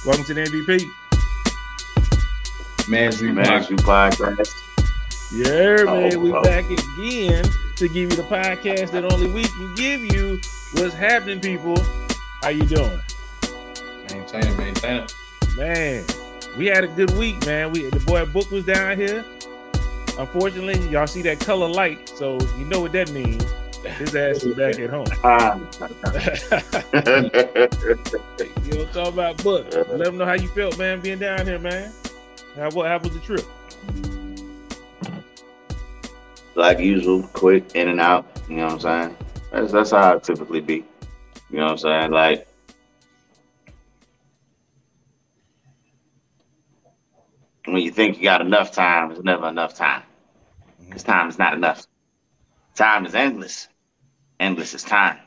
Welcome to the MVP. Man's Podcast. Yeah, man, we back again to give you the podcast that only we can give you. What's happening, people? How you doing? Maintain. Man, we had a good week, man. The boy Book was down here. Unfortunately, y'all see that color light, so you know what that means. His ass is back at home. You know what I'm talking about, Book? Let him know how you felt, man, being down here, man. How was the trip? Like usual, quick, in and out. You know what I'm saying? That's how I typically be. You know what I'm saying? Like, when you think you got enough time, there's never enough time. Because time is not enough. Time is endless. Endless is time.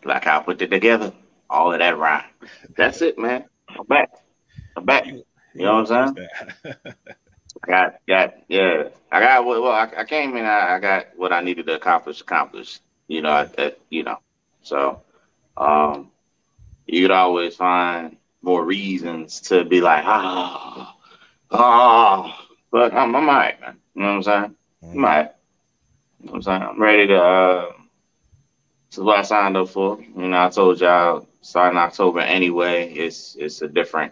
Like how I put it together, all of that rhyme. That's it, man. I'm back. You know what I'm saying? I came in. I got what I needed to accomplish. You know, So, you'd always find more reasons to be like, but I'm all right, man. You know what I'm saying? I'm all right. You know what I'm saying? I'm ready to. This is what I signed up for. You know, I told y'all starting October anyway. It's a different.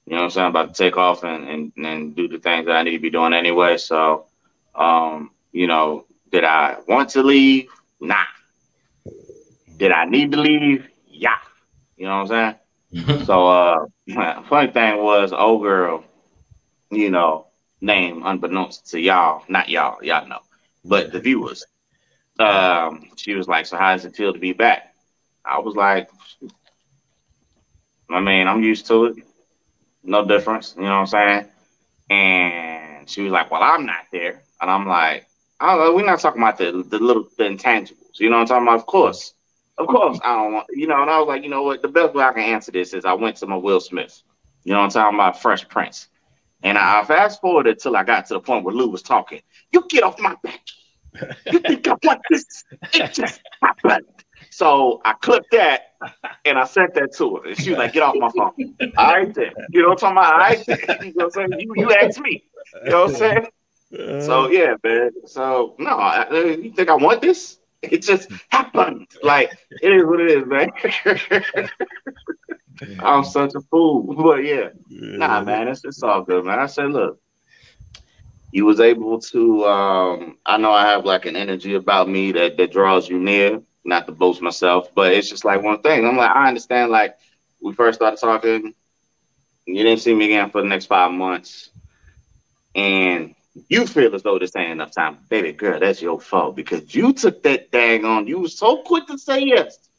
You know what I'm saying? I'm about to take off and do the things that I need to be doing anyway. So, you know, did I want to leave? Nah. Did I need to leave? Yeah. You know what I'm saying? So, funny thing was, old girl, you know, name unbeknownst to y'all, not y'all know, but the viewers. She was like, so how does it feel to be back? I was like, I mean, I'm used to it. No difference. You know what I'm saying? And she was like, well, I'm not there. And I'm like, oh, we're not talking about the intangibles. You know what I'm talking about? Of course, I don't want, you know, and I was like, you know what? The best way I can answer this is I went to my Will Smith. You know what I'm talking about? Fresh Prince. And I fast forwarded till I got to the point where Lou was talking. You get off my back. You think I want this? It just happened. So I clipped that and I sent that to her. And she was like, get off my phone. All right then. You know what I'm talking about? All right then. You know what I'm saying? You asked me. You know what I'm saying? So yeah, man. So no, you think I want this? It just happened. Like, it is what it is, man. I'm such a fool. But yeah. Nah, man, it's all good, man. I said, look, you was able to I know I have like an energy about me that draws you near. Not to boast myself, but it's just like one thing. I'm like, I understand, like, we first started talking, you didn't see me again for the next 5 months, and you feel as though this ain't enough time. Baby girl, that's your fault, because you took that dang on. You was so quick to say yes.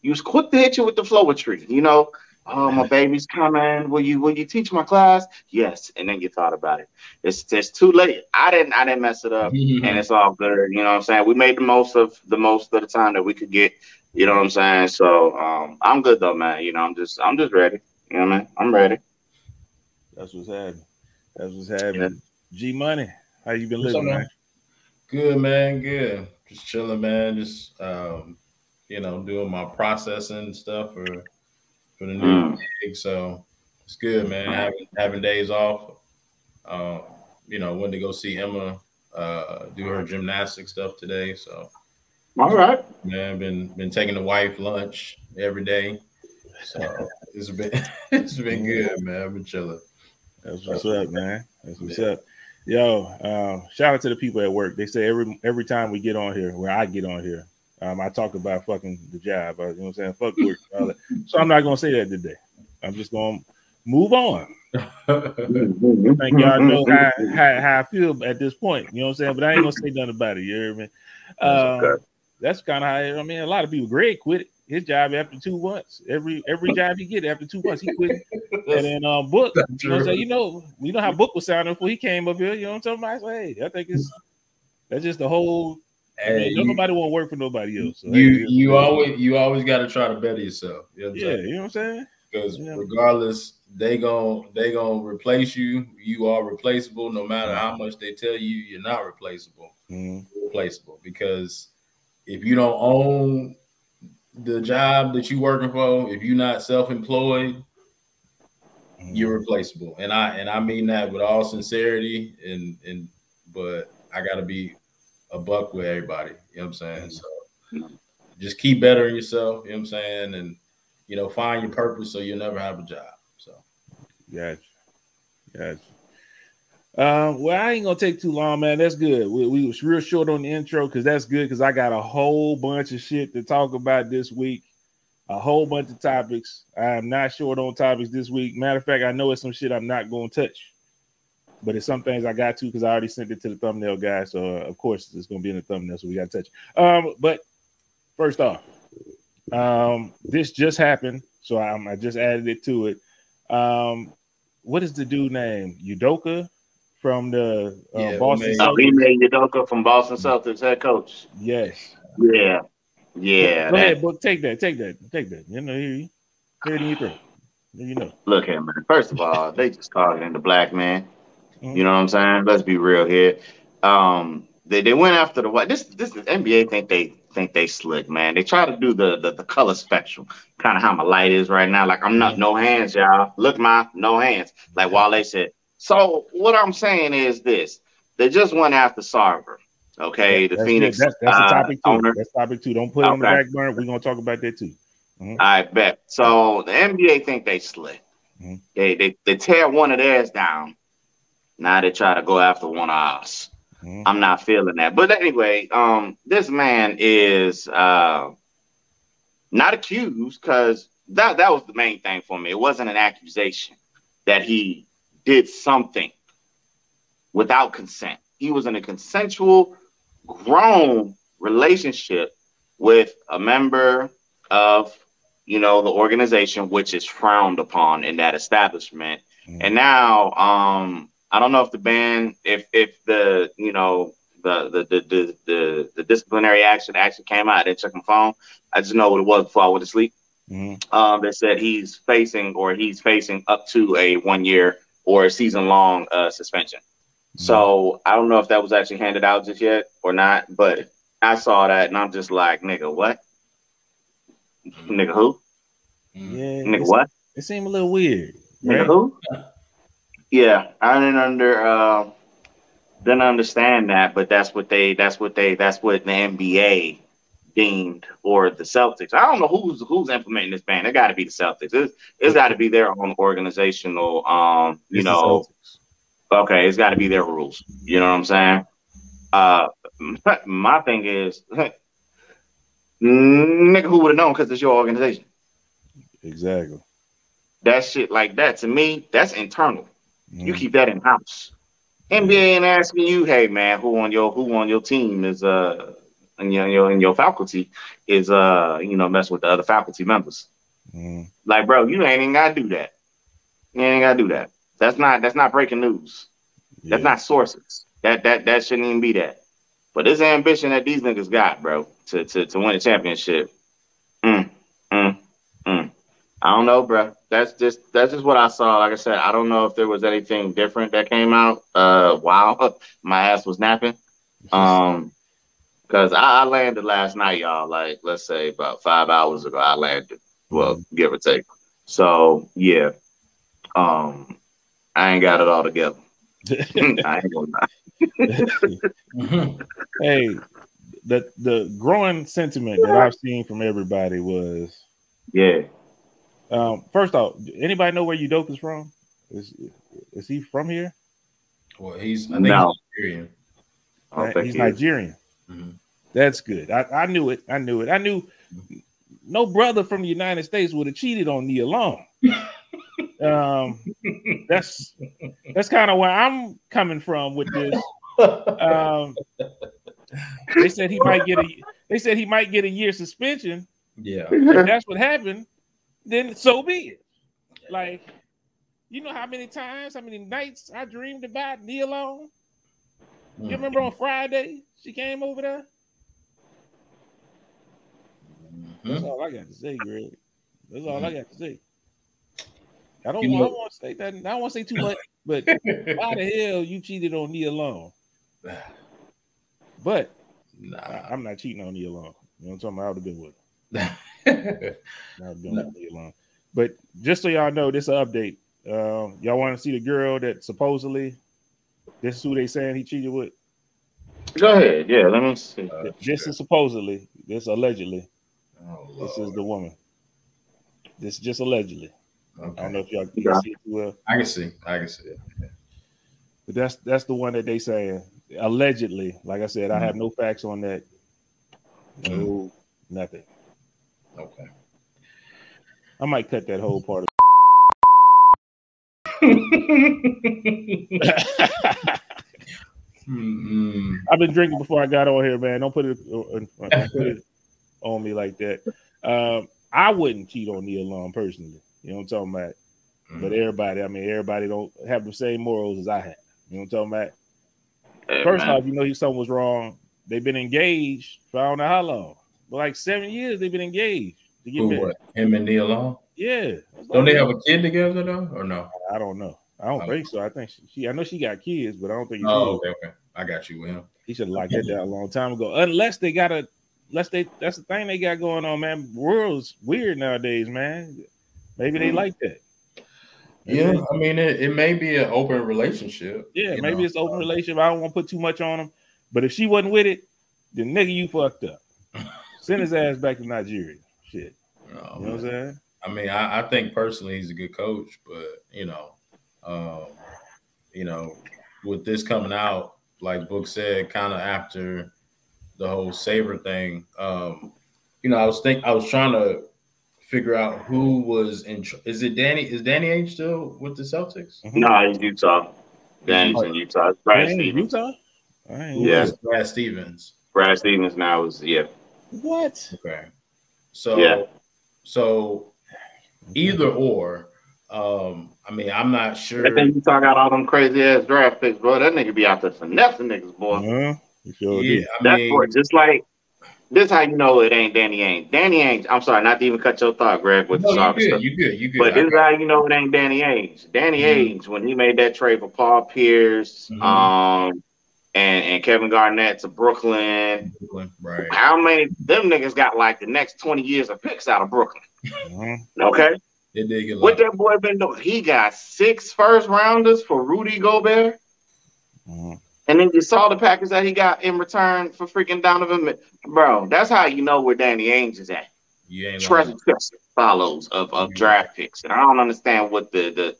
You was quick to hit you with the flower tree, you know? Oh, my baby's coming. Will you teach my class? Yes. And then you thought about it. It's too late. I didn't mess it up, and it's all good. You know what I'm saying? We made the most of the time that we could get. You know what I'm saying? So I'm good though, man. You know, I'm just ready. You know what I mean? I'm ready. That's what's happening. Yeah. G Money, how you been living, man? Good, man. Good. Just chilling, man. Just you know, doing my processing stuff for the new gig, so it's good, man. Having days off. You know, went to go see Emma do her gymnastics stuff today. So all right, man. Been taking the wife lunch every day. So it's been good, man. I've been chilling. That's what's up, man. That's what's up. Yo, shout out to the people at work. They say every time we get on here, where I get on here, I talk about fucking the job. You know what I'm saying? Fuck work. All that. So I'm not going to say that today. I'm just going to move on. I think y'all know how I feel at this point. You know what I'm saying? But I ain't going to say nothing about it. You hear me? That's kind of how, I mean, a lot of people, Greg quit his job after 2 months. Every job he get after 2 months, he quit. And then Book, you know what I'm saying? You know how Book was sounding before he came up here. You know what I'm talking about? So, hey, I think that's just the whole. Hey, nobody want to work for nobody else. So, you always got to try to better yourself. You know you know what I'm saying? Because regardless, they gonna replace you. You are replaceable, no matter how much they tell you you're not replaceable. You're replaceable, because if you don't own the job that you're working for, if you're not self-employed, you're replaceable. And I mean that with all sincerity. But I got to be a buck with everybody. You know what I'm saying? So just keep bettering yourself. You know what I'm saying? And find your purpose so you'll never have a job. So Gotcha. Well, I ain't gonna take too long, man. That's good. We was real short on the intro because that's good because I got a whole bunch of shit to talk about this week. A whole bunch of topics. I am not short on topics this week. Matter of fact, I know it's some shit I'm not going to touch, but it's some things I got to because I already sent it to the thumbnail guy. So of course it's going to be in the thumbnail, so we got to touch. But first off, this just happened, so I just added it to it. What is the dude name? Udoka from the Boston Celtics. We made Udoka from Boston Celtics head coach. Yes. Yeah. Yeah. Go ahead, book. Take that. You know, here it in your throat. You know. Look here, man. First of all, they just targeting the black man. You know what I'm saying? Let's be real here. They went after the white. This NBA think they slick, man. They try to do the color spectrum, kind of how my light is right now. Like I'm not no hands, y'all. Look, no hands. Like Wale said. So what I'm saying is this: they just went after Sarver. Okay, the Phoenix. That's the topic too. Owner. That's topic two. Don't put it on the back burner. We're gonna talk about that too. I bet. So the NBA think they slick. They tear one of theirs down. Now they try to go after one of ours. I'm not feeling that. But anyway, this man is not accused because that was the main thing for me. It wasn't an accusation that he did something without consent. He was in a consensual, grown relationship with a member of, the organization, which is frowned upon in that establishment. And now, I don't know if the ban, if the disciplinary action came out. I didn't check my phone. I just know what it was before I went to sleep. They said he's facing up to a 1 year or a season-long suspension. So I don't know if that was actually handed out just yet or not, but I saw that and I'm just like, nigga, what? Nigga who? Yeah. Nigga what? It seemed a little weird. Nigga right? who? Yeah, I didn't understand that, but that's what the NBA deemed, or the Celtics. I don't know who's implementing this ban. It got to be the Celtics. It's got to be their own organizational, okay, it's got to be their rules. You know what I'm saying? My thing is, nigga, who would have known because it's your organization? Exactly. That shit like that, to me, that's internal. You keep that in house. NBA ain't asking you, hey man, who on your team is in your faculty is mess with the other faculty members. Like, bro, you ain't even gotta do that. You ain't gotta do that. That's not breaking news. Yeah. That's not sources. That shouldn't even be that. But this ambition that these niggas got, bro, to win a championship. I don't know, bro. That's just what I saw. Like I said, I don't know if there was anything different that came out while my ass was napping. Because I landed last night, y'all. Like, let's say about 5 hours ago, I landed. Well, give or take. So yeah, I ain't got it all together. I ain't gonna lie. Hey, the growing sentiment that I've seen from everybody was first off, anybody know where Udoka's from? Is he from here? Well, he's Nigerian. He's Nigerian. That's good. I knew it. I knew no brother from the United States would have cheated on Nia Long. That's kind of where I'm coming from with this. They said he might get a year suspension. Yeah. If that's what happened, then so be it. Like, you know how many nights I dreamed about Nia Long? You remember on Friday she came over there? That's all I got to say, Greg. That's all I got to say. I don't want to say that. I don't want to say too much, but why the hell you cheated on Nia Long? But I'm not cheating on Nia Long. You know what I'm talking about? I would have been with her. But just so y'all know, this is an update. Y'all want to see the girl that supposedly this is who they saying he cheated with? Go ahead. Yeah, let me see. This is supposedly, this allegedly. Oh, this is the woman. This is just allegedly. Okay. I don't know if y'all can see it too well. I can see it. Yeah. But that's the one that they saying allegedly. Like I said, I have no facts on that. No, nothing. Okay. I might cut that whole part of I've been drinking before I got on here, man. Don't put it on me like that. I wouldn't cheat on Nia Long personally. You know what I'm talking about? But everybody don't have the same morals as I have. You know what I'm talking about? Hey, First off, you know something was wrong. They've been engaged for I don't know how long. But like 7 years they've been engaged to get married. What? Him and Nia Long? Yeah. Don't they have a kid together though, or no? I don't know. I don't think so. I think I know she got kids, but I don't think it's okay. I got you with him. He should have locked that down a long time ago. Unless they that's the thing they got going on, man. World's weird nowadays, man. Maybe they like that. Maybe I mean it may be an open relationship. Yeah, maybe it's open relationship. I don't want to put too much on him. But if she wasn't with it, then nigga, you fucked up. Send his ass back to Nigeria. Shit. You know what I'm saying? I mean, I think personally he's a good coach, but with this coming out, like Book said, kind of after the whole Saver thing, I was trying to figure out who was in. Is Danny Ainge still with the Celtics? No, he's Utah. Danny's in Utah. It's Brad Stevens. Utah? Yeah, Brad Stevens. Brad Stevens now is What? Okay. So either or. I mean, I'm not sure. I think Utah got all them crazy ass draft picks, bro. That nigga be out there finessing niggas, boy. Just like this, how you know it ain't Danny Ainge. Danny Ainge. I'm sorry, not to even cut your thought, Greg. With the Sarver stuff. You good. But this is how you know it ain't Danny Ainge. Danny Ainge, when he made that trade for Paul Pierce, and Kevin Garnett to Brooklyn. Right. How many them niggas got like the next 20 years of picks out of Brooklyn? Okay. What that boy been doing? He got 6 first rounders for Rudy Gobert. And then you saw the package that he got in return for freaking Donovan. Bro, that's how you know where Danny Ainge is at. Treasure chest follows of draft picks. And I don't understand what the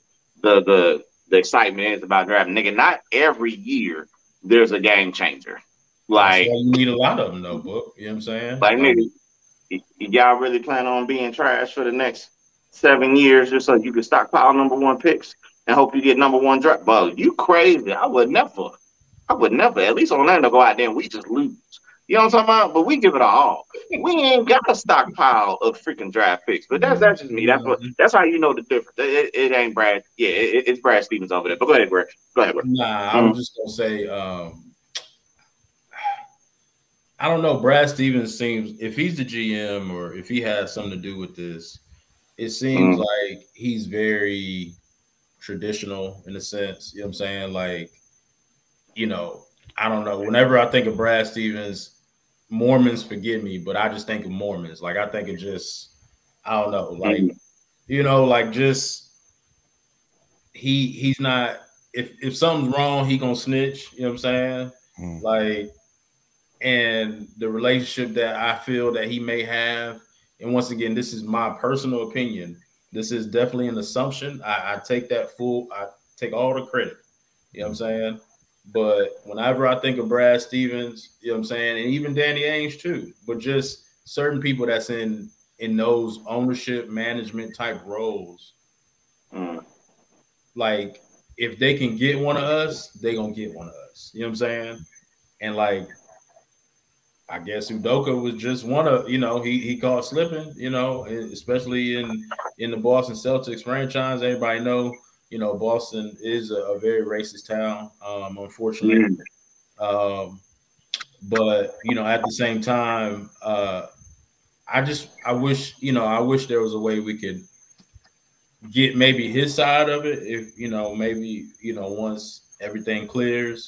excitement is about drafting. Nigga, not every year there's a game changer. Like, you need a lot of them, though, Book. You know what I'm saying? Like, nigga, y'all really plan on being trash for the next 7 years just so you can stockpile number 1 picks and hope you get number 1 draft? Bro, you crazy. I would never, at least on that, go out there and we just lose. You know what I'm talking about? But we give it all. We ain't got a stockpile of freaking draft picks. But that's just me. That's how you know the difference. It ain't Brad. Yeah, it's Brad Stevens over there. But go ahead, Greg. Greg. Nah, I was just gonna say, I don't know. Brad Stevens seems, if he's the GM or if he has something to do with this, it seems like he's very traditional in a sense. You know what I'm saying? Like, I don't know. Whenever I think of Brad Stevens, Mormons forgive me, but I just think of Mormons. Like, I think of just, I don't know, like, like just he's not, if something's wrong, he gonna snitch, you know what I'm saying? Like, and the relationship that I feel that he may have, and once again, this is my personal opinion. This is definitely an assumption. I take I take all the credit. You know what I'm saying? But whenever I think of Brad Stevens, you know what I'm saying, and even Danny Ainge too, but just certain people that's in those ownership management type roles, like if they can get one of us, they gonna get one of us. You know what I'm saying? And like, I guess Udoka was just one of, he caught slipping, especially in the Boston Celtics franchise. Everybody know, Boston is a very racist town, unfortunately. But, at the same time, I wish there was a way we could get maybe his side of it. If, maybe, once everything clears,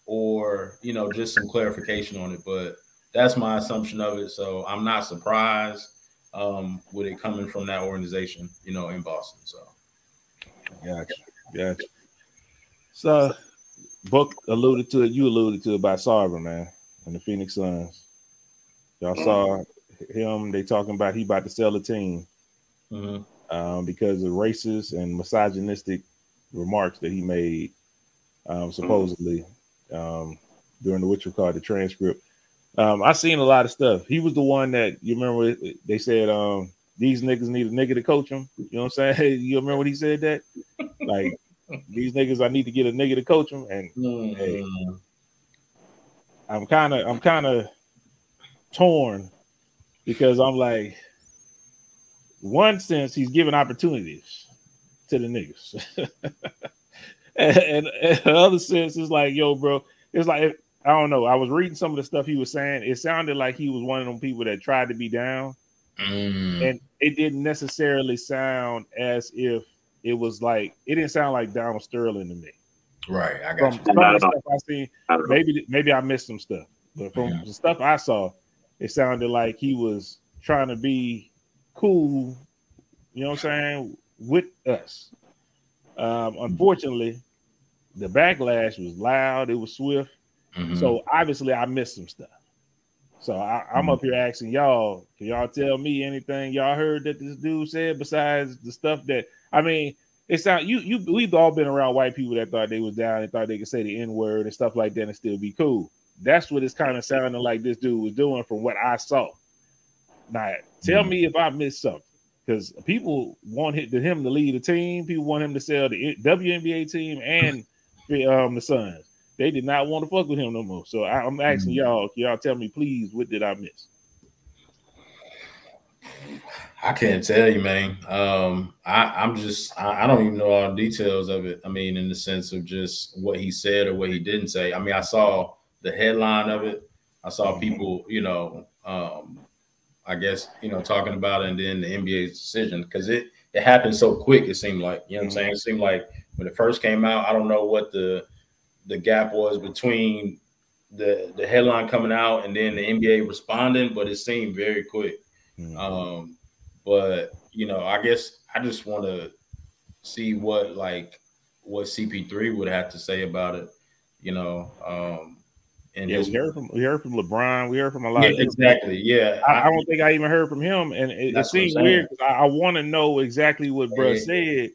or, just some clarification on it. But that's my assumption of it. So I'm not surprised with it coming from that organization, in Boston. So Gotcha. So, Buck alluded to it. You alluded to it about Sarver, man, and the Phoenix Suns. Y'all saw him. They talking about he about to sell the team because of racist and misogynistic remarks that he made, supposedly during the transcript. I seen a lot of stuff. He was the one that you remember. They said these niggas need a nigga to coach them. You know what I'm saying? You remember when he said that? Like these niggas, I need to get a nigga to coach them. And hey, I'm kind of torn because I'm like, one sense he's giving opportunities to the niggas, and the other sense is like, yo, bro, it's like I don't know. I was reading some of the stuff he was saying. It sounded like he was one of them people that tried to be down, and it didn't necessarily sound as if it was like it didn't sound like Donald Sterling to me. Right, I got you. Some of the stuff I seen, maybe I missed some stuff, but from the stuff I saw, it sounded like he was trying to be cool. You know what I'm saying, with us. Unfortunately, the backlash was loud. It was swift. So obviously I missed some stuff. So I'm up here asking y'all, can y'all tell me anything y'all heard that this dude said besides the stuff that I mean, it sound we've all been around white people that thought they was down and thought they could say the N-word and stuff like that and still be cool. That's what it's kind of sounding like this dude was doing from what I saw. Now tell me if I missed something. Because people want him to lead the team. People want him to sell the WNBA team and the Suns. They did not want to fuck with him no more. So I'm asking y'all, can y'all tell me, please, what did I miss? I can't tell you, man. I don't even know all the details of it. I mean, in the sense of just what he said or what he didn't say. I mean, I saw the headline of it. I saw people, I guess, talking about it and then the NBA's decision because it happened so quick. It seemed like, you know what I'm saying? It seemed like when it first came out, I don't know what the gap was between the headline coming out and then the NBA responding, but it seemed very quick. But I guess I just want to see what CP3 would have to say about it, and we heard from LeBron. We heard from a lot. Yeah, exactly. Yeah, I don't think I even heard from him, and it seemed weird because I want to know exactly what Bruh said.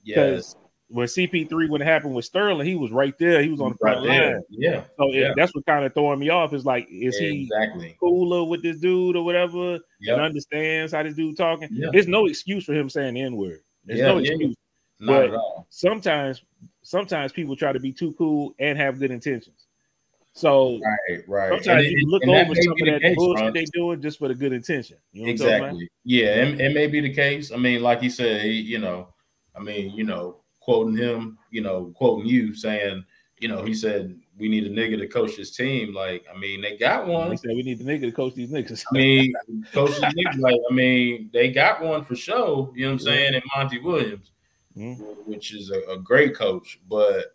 Because when CP3 when it happened with Sterling, he was right there. He was on the front line. Yeah. So that's what kind of throwing me off. Is like, is he cooler with this dude or whatever? And understands how this dude talking? Yeah. There's no excuse for him saying the N-word. There's no excuse. Not at all. Sometimes people try to be too cool and have good intentions. So sometimes you look over some of that bullshit they doing just for the good intention. You know what I'm talking about? Yeah, it may be the case. I mean, like you said, quoting him, quoting you saying, he said we need a nigga to coach this team. Like, I mean, they got one. He said we need the nigga to coach these niggas. I mean, coach these niggas. Like, I mean, they got one for sure. You know what I'm saying? And Monty Williams, which is a great coach, but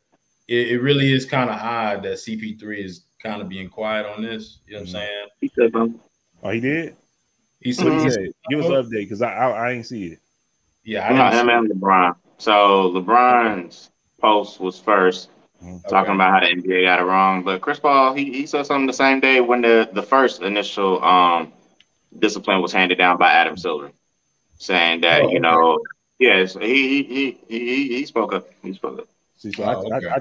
it really is kind of odd that CP3 is kind of being quiet on this. You know what I'm saying? He said something. Oh, he did? He said, give us an update because I ain't see it. Yeah, him and LeBron. So LeBron's post was first talking about how the NBA got it wrong, but Chris Paul he said something the same day when the first initial discipline was handed down by Adam Silver, saying that yes he spoke up. He spoke up. See, so I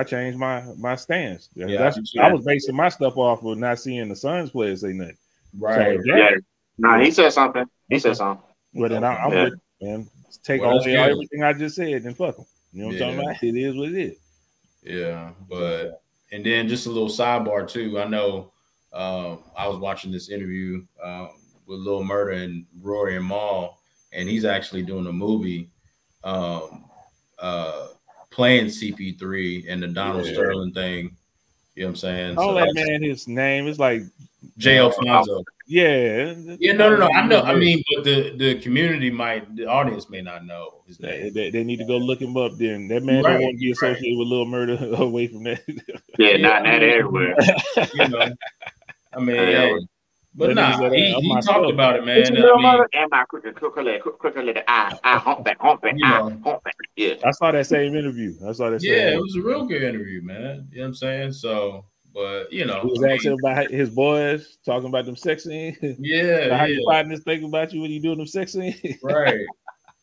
changed my stance. I was basing my stuff off of not seeing the Suns players say nothing. Right. So, he said something. He said something. Well, then I'm with man. Take everything I just said and fuck them. You know what I'm talking about? It is what it is. Yeah, but and then just a little sidebar too. I know I was watching this interview with Lil Murda and Rory and Mal, and he's actually doing a movie playing CP3 and the Donald Sterling thing. You know what I'm saying? Oh, that man, his name is like J. Alfonso. Yeah. No. I know. I mean, but the community the audience may not know his name. They need to go look him up. Then that man don't want to be associated with Lil Murda away from that. Yeah, not everywhere. I mean, But That nah, nigga said, he talked about it, It's man. your I little mean, mother and my quicker let it I hump back, hump back. Yeah. I saw that same interview. I saw that same yeah, it interview. was a real good interview, man. You know what I'm saying? So, but you know, He was asking about his boys, talking about them sex scenes. yeah, How your partners think about you when you doing them sex scenes. right.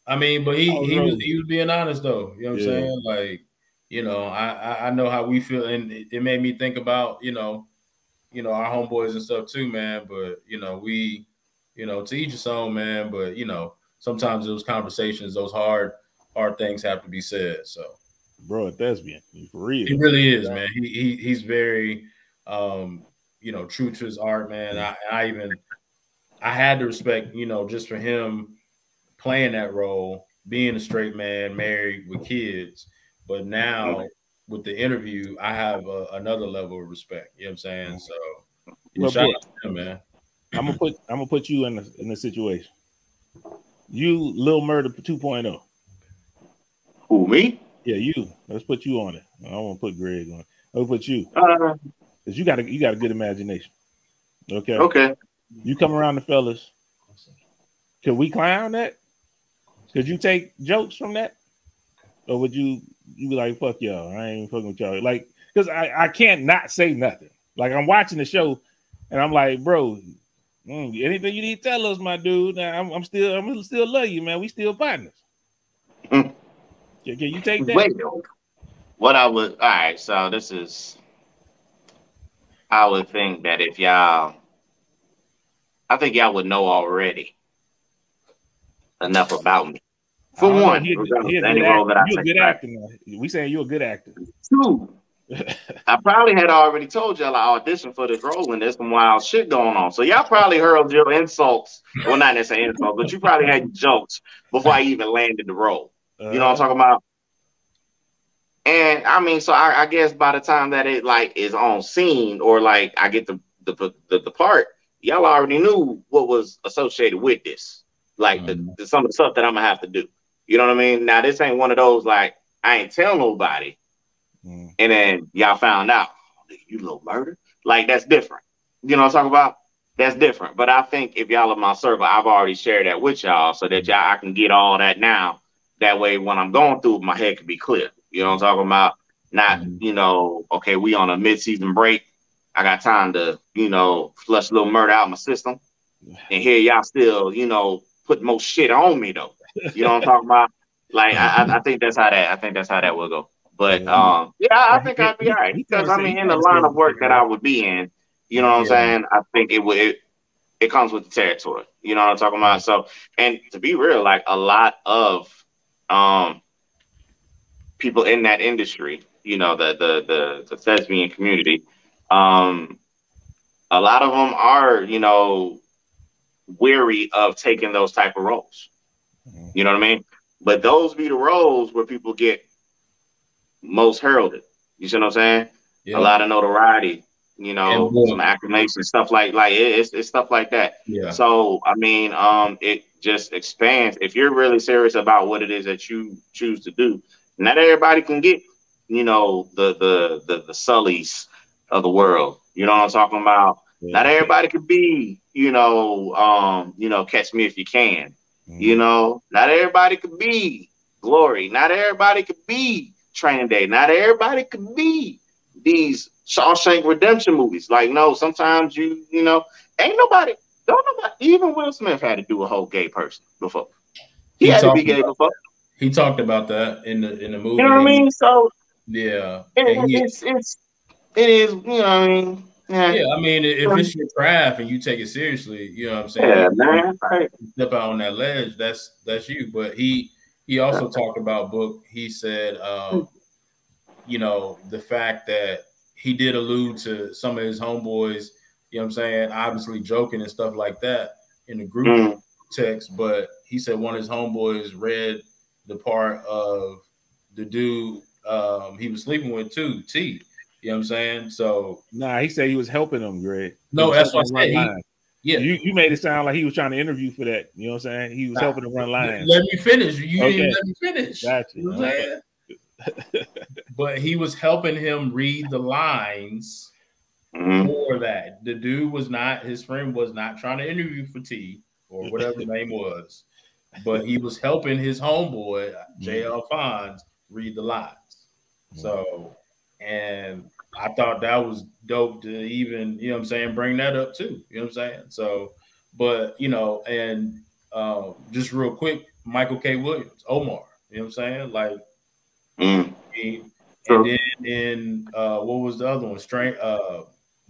I mean, but he was rolling. being honest though. You know what I'm saying? Like, you know, I know how we feel, and it made me think about you know our homeboys and stuff too, man. But you know, we, you know, to each his own, man. But you know, sometimes those conversations, those hard things have to be said. So, bro, a thespian, for real. he really is, man. He's very, you know, true to his art, man. I had to respect, you know, just for him playing that role, being a straight man, married with kids. But now with the interview, I have another level of respect. You know what I'm saying? So, Well, shout bro, out to him, man. I'm gonna put you in the situation. You, Lil Murder 2.0. Who, me? Yeah, you. Let's put you on it. I don't want to put Greg on it. I'll put you. Because you got a good imagination. Okay. Okay. You come around the fellas. Could we clown that? Could you take jokes from that? Or would you be like, fuck y'all, I ain't fucking with y'all? Like, because I can't not say nothing. Like, I'm watching the show and I'm like, bro, anything you need to tell us, my dude. I'm still love you, man. We still partners. Can you take that? Wait, what I would, all right, so this is, I would think that if y'all, I think y'all would know already enough about me. For one, any role that I take. You're a good actor. We saying you're a good actor. Two, I probably had already told y'all I auditioned for this role and there's some wild shit going on. So y'all probably hurled your insults. Well, not necessarily insults, but you probably had jokes before I even landed the role. You know what I'm talking about? And I mean, so I guess by the time that it like is on scene or like I get the part, y'all already knew what was associated with this. Like some of the stuff that I'm gonna have to do. You know what I mean? Now this ain't one of those like I ain't tell nobody. And then y'all found out, you little murder. Like that's different. You know what I'm talking about? That's different. But I think if y'all are my circle, I've already shared that with y'all so that I can get all that now. That way when I'm going through, my head can be clear. You know what I'm talking about? Not, you know, okay, we on a mid-season break. I got time to, you know, flush a little murder out of my system. And here y'all still, you know, put more shit on me though. You know what I'm talking about? Like I think that's how that will go. But yeah, I think I'd be all right. Because I mean in the line of work that I would be in, you know what I'm saying? I think it comes with the territory. You know what I'm talking about? So and to be real, like a lot of people in that industry, you know, the thespian community, a lot of them are, you know, weary of taking those type of roles. You know what I mean? But those be the roles where people get most heralded. You see what I'm saying? Yeah. A lot of notoriety, you know, some acclamation, stuff like it's stuff like that. Yeah. So I mean, it just expands. If you're really serious about what it is that you choose to do, not everybody can get, you know, the Sullys of the world. You know what I'm talking about? Yeah. Not everybody could be, you know, Catch Me If You Can. You know, not everybody could be Glory. Not everybody could be Training Day. Not everybody could be these Shawshank Redemption movies. Like, no, sometimes you know, don't nobody, even Will Smith had to do a whole gay person before. He had to be gay before. He talked about that in the movie. You know what I mean? So yeah, it is. You know what I mean? Yeah, I mean, if it's your craft and you take it seriously, you know what I'm saying? Yeah, man. Right. Step out on that ledge, that's you. But he also talked about Book. He said, you know, the fact that he did allude to some of his homeboys, you know what I'm saying, obviously joking and stuff like that in the group text. But he said one of his homeboys read the part of the dude he was sleeping with too, T. You know what I'm saying? So nah, he said he was helping them, Greg. No, that's what I said. Yeah, you made it sound like he was trying to interview for that. You know what I'm saying? He was helping them run lines. Let me finish. You didn't let me finish. Gotcha. You know what I'm saying? But he was helping him read the lines for that. The dude was not, his friend was not trying to interview for T or whatever his name was, but he was helping his homeboy, J.L. Fonz, read the lines. So, and I thought that was dope to even, you know what I'm saying, bring that up too. You know what I'm saying? So, but, you know, and just real quick, Michael K. Williams, Omar, you know what I'm saying? Like, and then in what was the other one?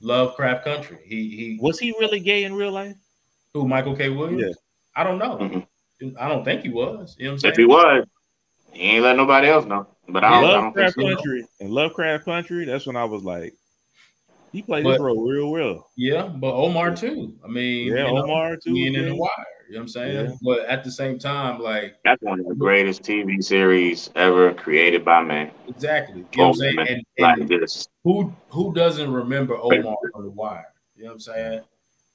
Lovecraft Country. He was he really gay in real life? Who, Michael K. Williams? Yeah. I don't know. I don't think he was. You know what I'm saying? If he was, he ain't let nobody else know. But I don't think so. In Lovecraft Country, that's when I was like, he played his role real well. Yeah, but Omar too. I mean, Omar too. Being in The Wire, you know what I'm saying? Yeah. But at the same time, like, that's one of the greatest TV series ever created by man. Exactly. You know what I'm saying? And this. Who doesn't remember Omar on The Wire? You know what I'm saying?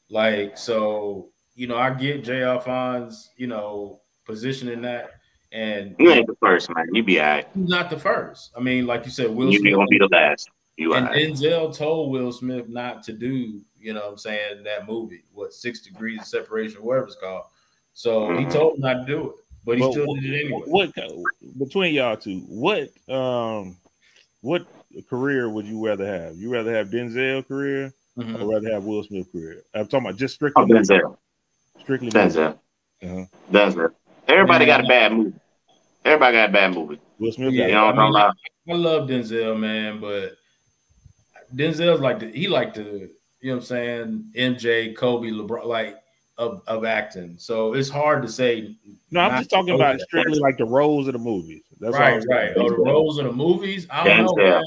Like, so, you know, I get J.R. Fonz, you know, position in that. And you ain't the first, man. You be all right. He's not the first. I mean, like you said, Will Smith. You're going to be the last. And Denzel told Will Smith not to do, you know what I'm saying, that movie, 6 Degrees of Separation, whatever it's called. So he told him not to do it, but he still did it anyway. What between y'all two, what career would you rather have? You rather have Denzel career or rather have Will Smith career? I'm talking about just strictly Denzel. Strictly Denzel. Denzel. Everybody got a bad movie. Everybody got a bad movie. Will Smith got I love Denzel, man, but Denzel's like you know what I'm saying, MJ, Kobe, LeBron, like of acting. So it's hard to say. No, I'm just talking about strictly like the roles of the movies. That's right. Oh, the roles of the movies. I don't know, man.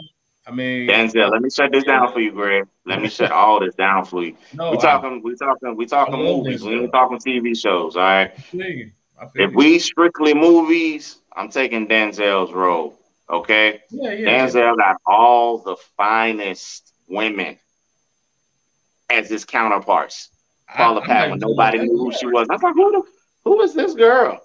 I mean, Denzel. Let me shut this down for you, Greg. Let me shut all this down for you. We talking movies. We ain't talking TV shows. All right. If we strictly movies, I'm taking Denzel's role. Okay. Denzel got all the finest women as his counterparts. Paula Patton, when nobody knew who she was. I was like, who is this girl?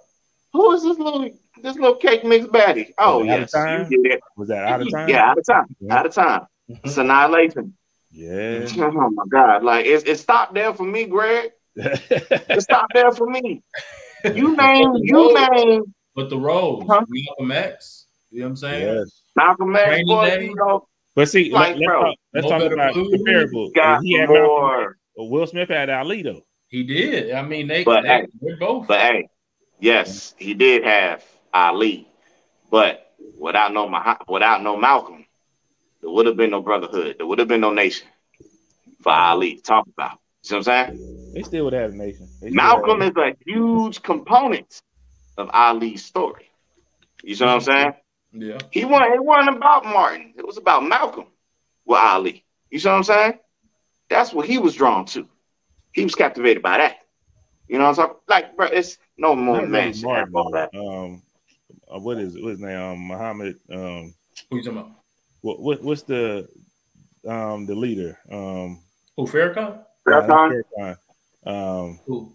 Who is this little cake mix baddie? Oh, yes. You did it. Was that Out of Time? Yeah, Out of Time. Yeah. Out of Time. Sanaa Lathan. Yeah. Oh my God. Like it stopped there for me, Greg. It stopped there for me. You name. But the roles, Malcolm X. You know what I'm saying? Yes. Malcolm X, boy, you know. But see, let's talk about comparable. He had more. Will Smith had Ali though. He did. I mean, they're both. But hey, yes, he did have Ali. But without no Malcolm, there would have been no brotherhood. There would have been no nation for Ali to talk about. You see what I'm saying? They still would have a nation. Malcolm is a huge component of Ali's story. You see what I'm saying? Yeah. It wasn't about Martin. It was about Malcolm with Ali. You see what I'm saying? That's what he was drawn to. He was captivated by that. You know what I'm talking? Like, bro, it's no more man should have all that. What is it? What's his name? Muhammad. Who you talking about? What's the leader? Farrakhan? Farrakhan. Who?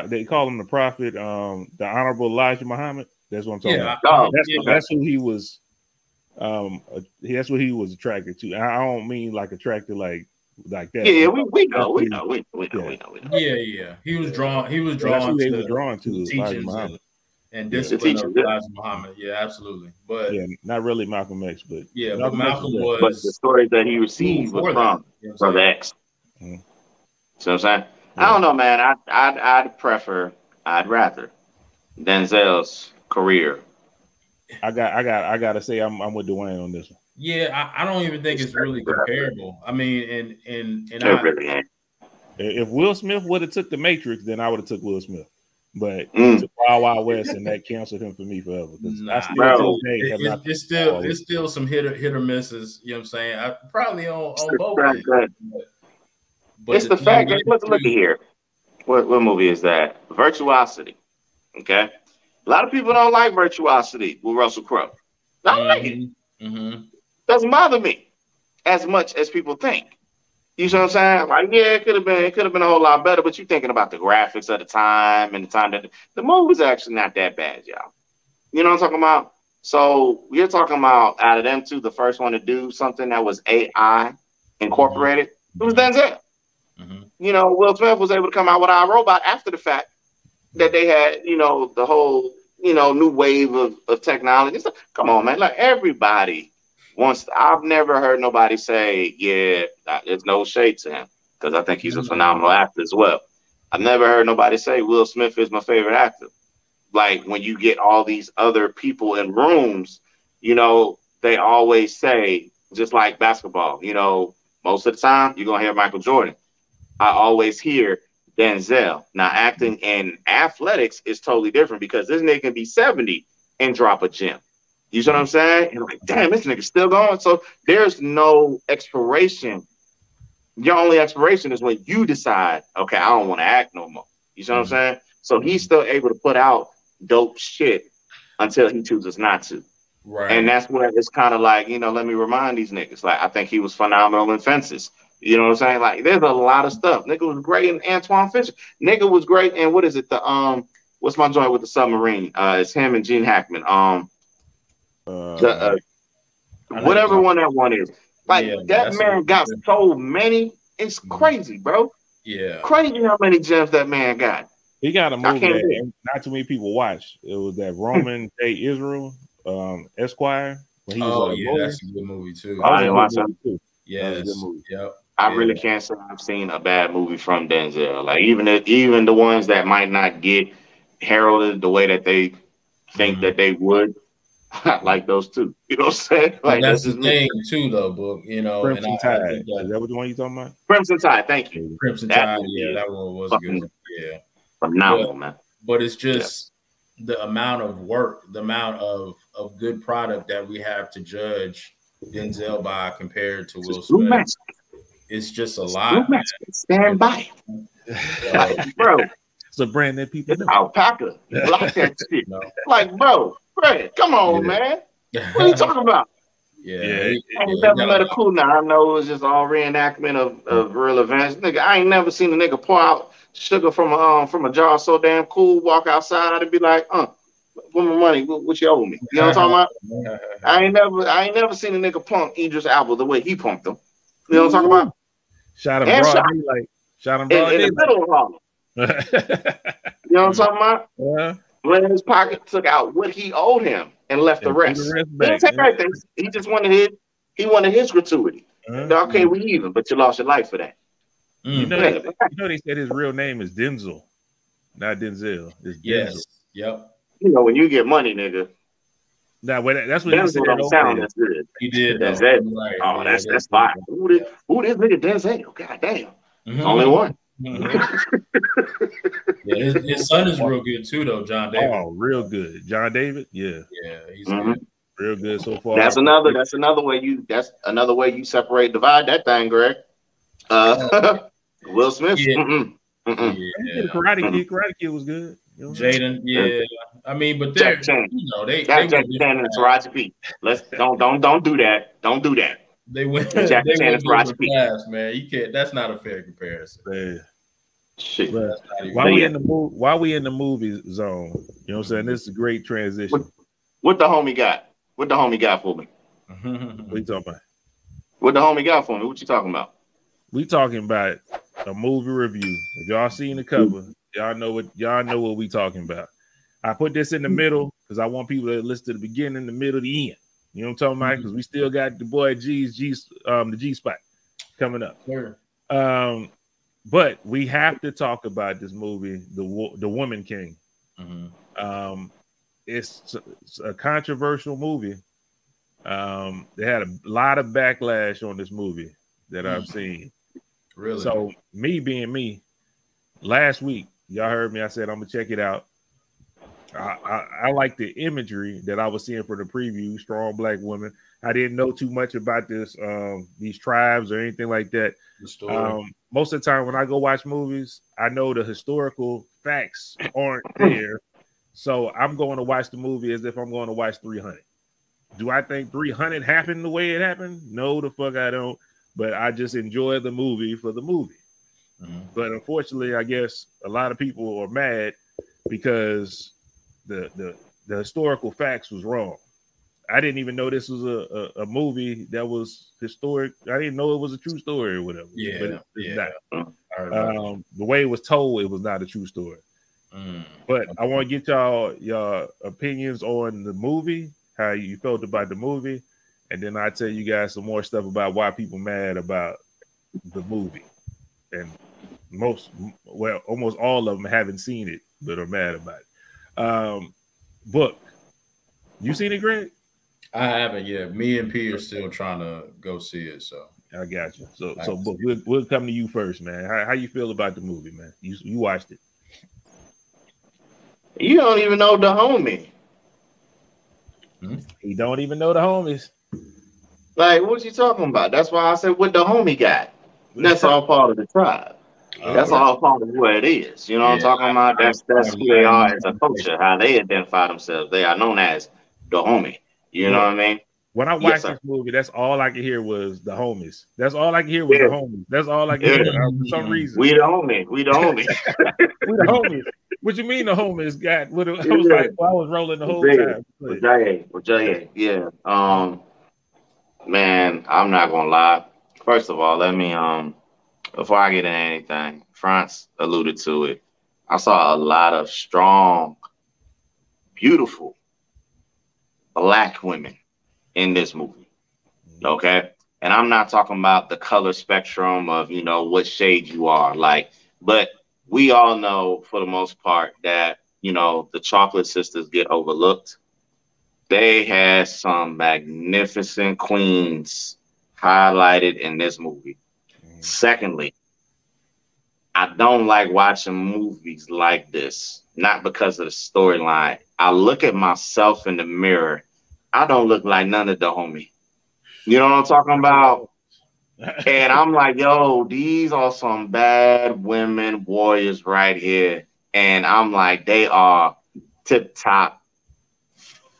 They call him the prophet, the Honorable Elijah Muhammad. That's what I'm talking about. That's who he was. That's what he was attracted to. I don't mean like attracted like that. Yeah, we know. Yeah. He was drawn. That's who they were drawn to. Elijah Muhammad. And discipline of Elijah Muhammad. Yeah, absolutely. But not really Malcolm X, but but Malcolm was. But the story that he received was from Brother X. So I'm saying, I don't know, man. I'd rather Denzel's career. I gotta say I'm with Dwayne on this one. Yeah, I don't even think it's really comparable. I mean, and really ain't. If Will Smith would have took The Matrix, then I would have took Will Smith. But it's Wild Wild West, and that canceled him for me forever. It's still some hit or misses. You know what I'm saying? I probably on both. But it's the fact that look here. What movie is that? Virtuosity. Okay. A lot of people don't like Virtuosity with Russell Crowe. I don't like it. Doesn't bother me as much as people think. You know what I'm saying? Like, yeah, it could have been a whole lot better, but you're thinking about the graphics of the time and the time that the movie's actually not that bad, y'all. You know what I'm talking about? So you're talking about out of them two, the first one to do something that was AI Incorporated. It was Mm-hmm. Denzel. Mm-hmm. You know, Will Smith was able to come out with our robot after the fact that they had, you know, the whole, you know, new wave of technology. So, come on, man. Like everybody wants. I've never heard nobody say, yeah, there's no shade to him because I think he's a phenomenal actor as well. I've never heard nobody say Will Smith is my favorite actor. Like when you get all these other people in rooms, you know, they always say, just like basketball, you know, most of the time you're gonna hear Michael Jordan. I always hear Denzel. Now, acting and athletics is totally different because this nigga can be 70 and drop a gem. You see what I'm saying? And I'm like, damn, this nigga's still going. So there's no expiration. Your only expiration is when you decide, okay, I don't want to act no more. You see what I'm saying? So he's still able to put out dope shit until he chooses not to. Right. And that's where it's kind of like, you know, let me remind these niggas. Like, I think he was phenomenal in Fences. You know what I'm saying? Like, there's a lot of stuff. Nigga was great in Antoine Fisher. Nigga was great in what is it? The what's my joint with the submarine? It's him and Gene Hackman. Whatever one that one is. Like that man got so many. It's crazy, bro. Yeah. Crazy how many gems that man got. He got a movie that not too many people watch. It was that Roman J. Israel, Esquire. When he was that's a good movie too. I didn't watch that. Yes. Yep. I really can't say I've seen a bad movie from Denzel. Like even the ones that might not get heralded the way that they think that they would, I like those too. You know what I'm saying? Like that's the thing too, though, book. You know, Crimson Tide. Is that what the one you talking about? Crimson Tide. Thank you. Crimson Tide. Yeah, that one was good. Yeah, phenomenal, man. But it's just the amount of work, the amount of good product that we have to judge Denzel by compared to Will Smith. It's just a lot. Stand by. Like, bro. It's a brand that people know. Alpaca. Block that shit. Like, bro, Fred, come on, man. What are you talking about? I ain't never met a cool now. I know it was just all reenactment of real events. Nigga, I ain't never seen a nigga pour out sugar from a jar so damn cool, walk outside and be like, give me money, what you owe me? You know what I'm talking about? I ain't never seen a nigga punk Idris Elba the way he punked him. You know what I'm talking about? Shot him broad daylight. Shot him broad in the middle of Harlem. You know what I'm talking about? Yeah. Went in his pocket, took out what he owed him, and left the rest. He didn't take anything. He just wanted his gratuity. Okay, we even, but you lost your life for that. You know, they said his real name is Denzel, not Denzel. It's Denzel. Yep. You know, when you get money, nigga. Now, that's what Denzel don't sound as good. He did. That's it. Right. Oh, that's fine. Who this nigga Denzel? God damn. Only one. His son is real good too, though. John David. Oh, real good. John David. Yeah. He's good. Real good so far. That's another way you separate, divide that thing, Greg. Will Smith. Karate Kid was good. You know Jaden, I mean, but they're they Jackie Chan and Taraji P. Let's don't do that. Don't do that. They went Jackie Chan and Taraji P. Man, you can't. That's not a fair comparison. Man. Shit. While we in the movie zone, you know what I'm saying? This is a great transition. What the homie got? What the homie got for me? What you talking about? What the homie got for me? What you talking about? We talking about a movie review. If y'all seen the cover, y'all know what we talking about. I put this in the middle because I want people to listen to the beginning, the middle, the end. You know what I'm talking about? Because we still got the boy the G spot coming up. Sure. But we have to talk about this movie, The Woman King. It's a controversial movie. They had a lot of backlash on this movie that I've seen. Really? So me being me, last week, y'all heard me. I said I'm gonna check it out. I like the imagery that I was seeing for the preview. Strong black women. I didn't know too much about these tribes or anything like that. Most of the time when I go watch movies, I know the historical facts aren't there. So I'm going to watch the movie as if I'm going to watch 300. Do I think 300 happened the way it happened? No, the fuck I don't. But I just enjoy the movie for the movie. But unfortunately, I guess a lot of people are mad because the historical facts was wrong. I didn't even know this was a movie that was historic. I didn't know it was a true story or whatever. Yeah, but it's not. The way it was told, it was not a true story. But I want to get y'all opinions on the movie, how you felt about the movie, and then I tell you guys some more stuff about why people mad about the movie. And almost all of them haven't seen it, but are mad about it. Book, you seen it, Greg? I haven't yet. Me and P are still trying to go see it. So I got you. So Book, we'll come to you first, man. How you feel about the movie, man? You watched it. You don't even know the homie. He don't even know the homies. Like, what you talking about? That's why I said what the homie got. That's all part of the tribe. That's all part of what it is. You know what I'm talking about? That's who they are as a culture, how they identify themselves. They are known as the homie. You know what I mean? When I watched this movie, that's all I could hear was the homies. That's all I could hear was the homies. That's all I could hear for some reason. We the homie. We the homie. We the homies. What you mean the homies got? I was like, I was rolling the whole time. With J.A. Yeah. Man, I'm not gonna lie. First of all, let me before I get into anything, France alluded to it. I saw a lot of strong, beautiful Black women in this movie. Okay. And I'm not talking about the color spectrum of, what shade you are like, but we all know for the most part that, the Chocolate Sisters get overlooked. They had some magnificent queens highlighted in this movie. Secondly, I don't like watching movies like this, not because of the storyline. I look at myself in the mirror. I don't look like none of the homie. You know what I'm talking about? And I'm like, yo, these are some bad women warriors right here. And I'm like, they are tip top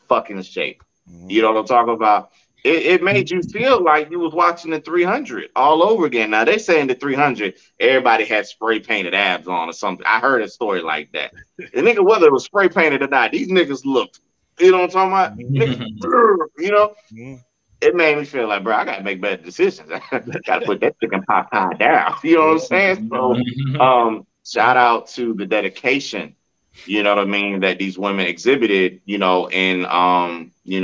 fucking shape. You know what I'm talking about? It made you feel like you was watching the 300 all over again. Now they say in the 300, everybody had spray painted abs on or something. I heard a story like that. The nigga, whether it was spray painted or not, these niggas looked. You know what I'm talking about? Niggas, it made me feel like, bro, I gotta make better decisions. I gotta put that chicken pot pie down. You know what I'm saying? So, shout out to the dedication. You know what I mean? That these women exhibited. In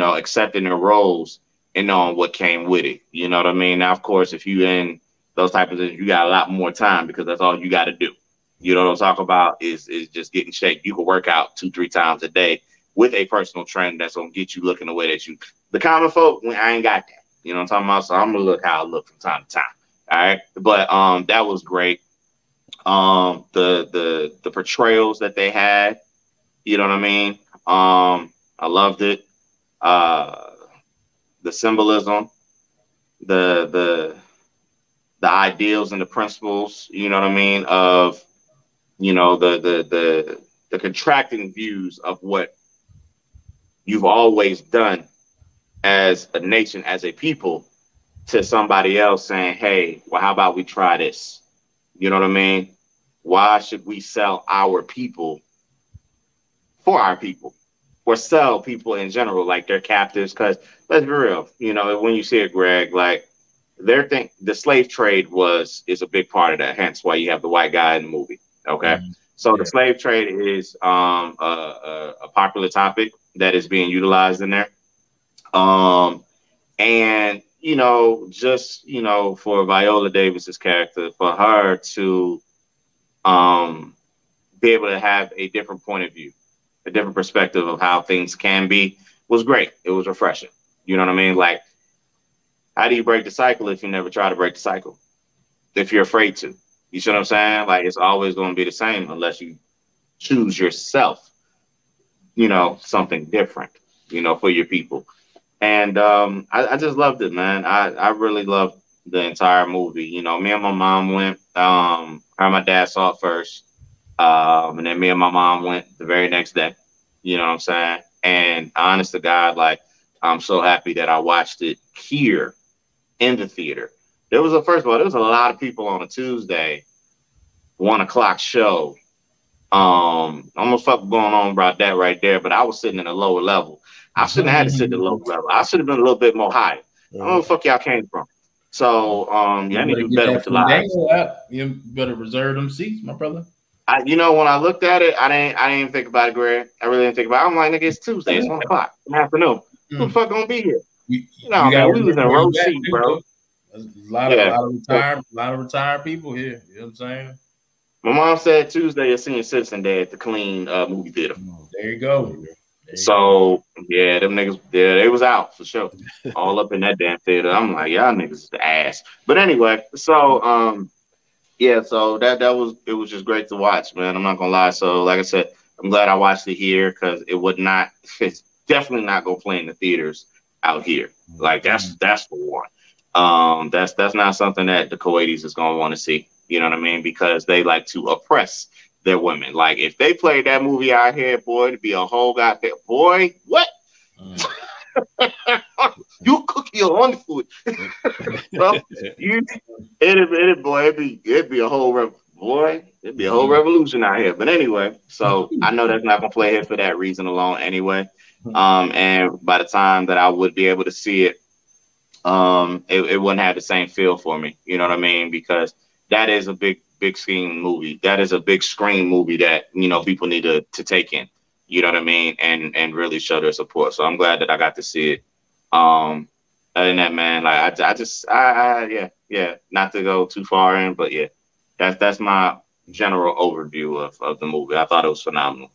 accepting their roles and knowing what came with it. You know what I mean? Now, of course, if you in those type of things, you got a lot more time because that's all you got to do. You know what I'm talking about? Is just getting shape. You can work out 2-3 times a day with a personal trainer that's gonna get you looking the way that you. The common folk, I ain't got that. You know what I'm talking about? So I'm gonna look how I look from time to time. All right, but that was great. The portrayals that they had, you know what I mean? I loved it. The symbolism, the ideals and the principles, you know what I mean, of the contracting views of what you've always done as a nation, as a people, to somebody else saying, hey, well, how about we try this? You know what I mean? Why should we sell our people for our people? Or sell people in general like they're captives? Because let's be real, when you see it, Greg, like the slave trade is a big part of that. Hence why you have the white guy in the movie. Okay. So the slave trade is a popular topic that is being utilized in there. And, for Viola Davis's character, for her to be able to have a different point of view, a different perspective of how things can be, was great. It was refreshing. You know what I mean? Like, how do you break the cycle if you never try to break the cycle? If you're afraid to. You see what I'm saying? Like, it's always going to be the same unless you choose yourself, something different, for your people. And I just loved it, man. I really loved the entire movie. Me and my mom went. Her and my dad saw it first. And then me and my mom went the very next day. You know what I'm saying? And honest to God, like, I'm so happy that I watched it here in the theater. First of all, there was a lot of people on a Tuesday, 1:00 show. Almost fuck going on about that right there, but I was sitting in a lower level. I shouldn't have had to sit at the low level. I should have been a little bit more high. I don't know where the fuck y'all came from. So, yeah, I need to do better with the lives. You better reserve them seats, my brother. When I looked at it, I didn't even think about it, Greg. I really didn't think about it. I'm like, nigga, it's Tuesday. It's 1 o'clock in the afternoon. Who the fuck gonna be here? Man, we was in row seat, bro. There's a lot of retired people here. You know what I'm saying? My mom said Tuesday is Senior Citizen Day at the Clean movie theater. There you go. Yeah, them niggas, they was out for sure. All up in that damn theater. I'm like, y'all niggas is the ass. But anyway, so it was just great to watch, man. I'm not gonna lie. So like I said, I'm glad I watched it here because it's definitely not gonna play in the theaters out here. Like that's for one. That's not something that the Kuwaitis is gonna want to see. You know what I mean? Because they like to oppress their women. Like if they played that movie out here, boy, it'd be a whole goddamn boy. What? You cook your own food, bro. It'd be a whole it'd be a whole revolution out here. But anyway, so I know that's not gonna play here for that reason alone. Anyway, and by the time that I would be able to see it, it wouldn't have the same feel for me. You know what I mean? Because that is a big screen movie. That is a big screen movie that people need to take in. You know what I mean? And really show their support. So I'm glad that I got to see it. Other than that, man, like yeah. Not to go too far in, but yeah, that's my general overview of the movie. I thought it was phenomenal.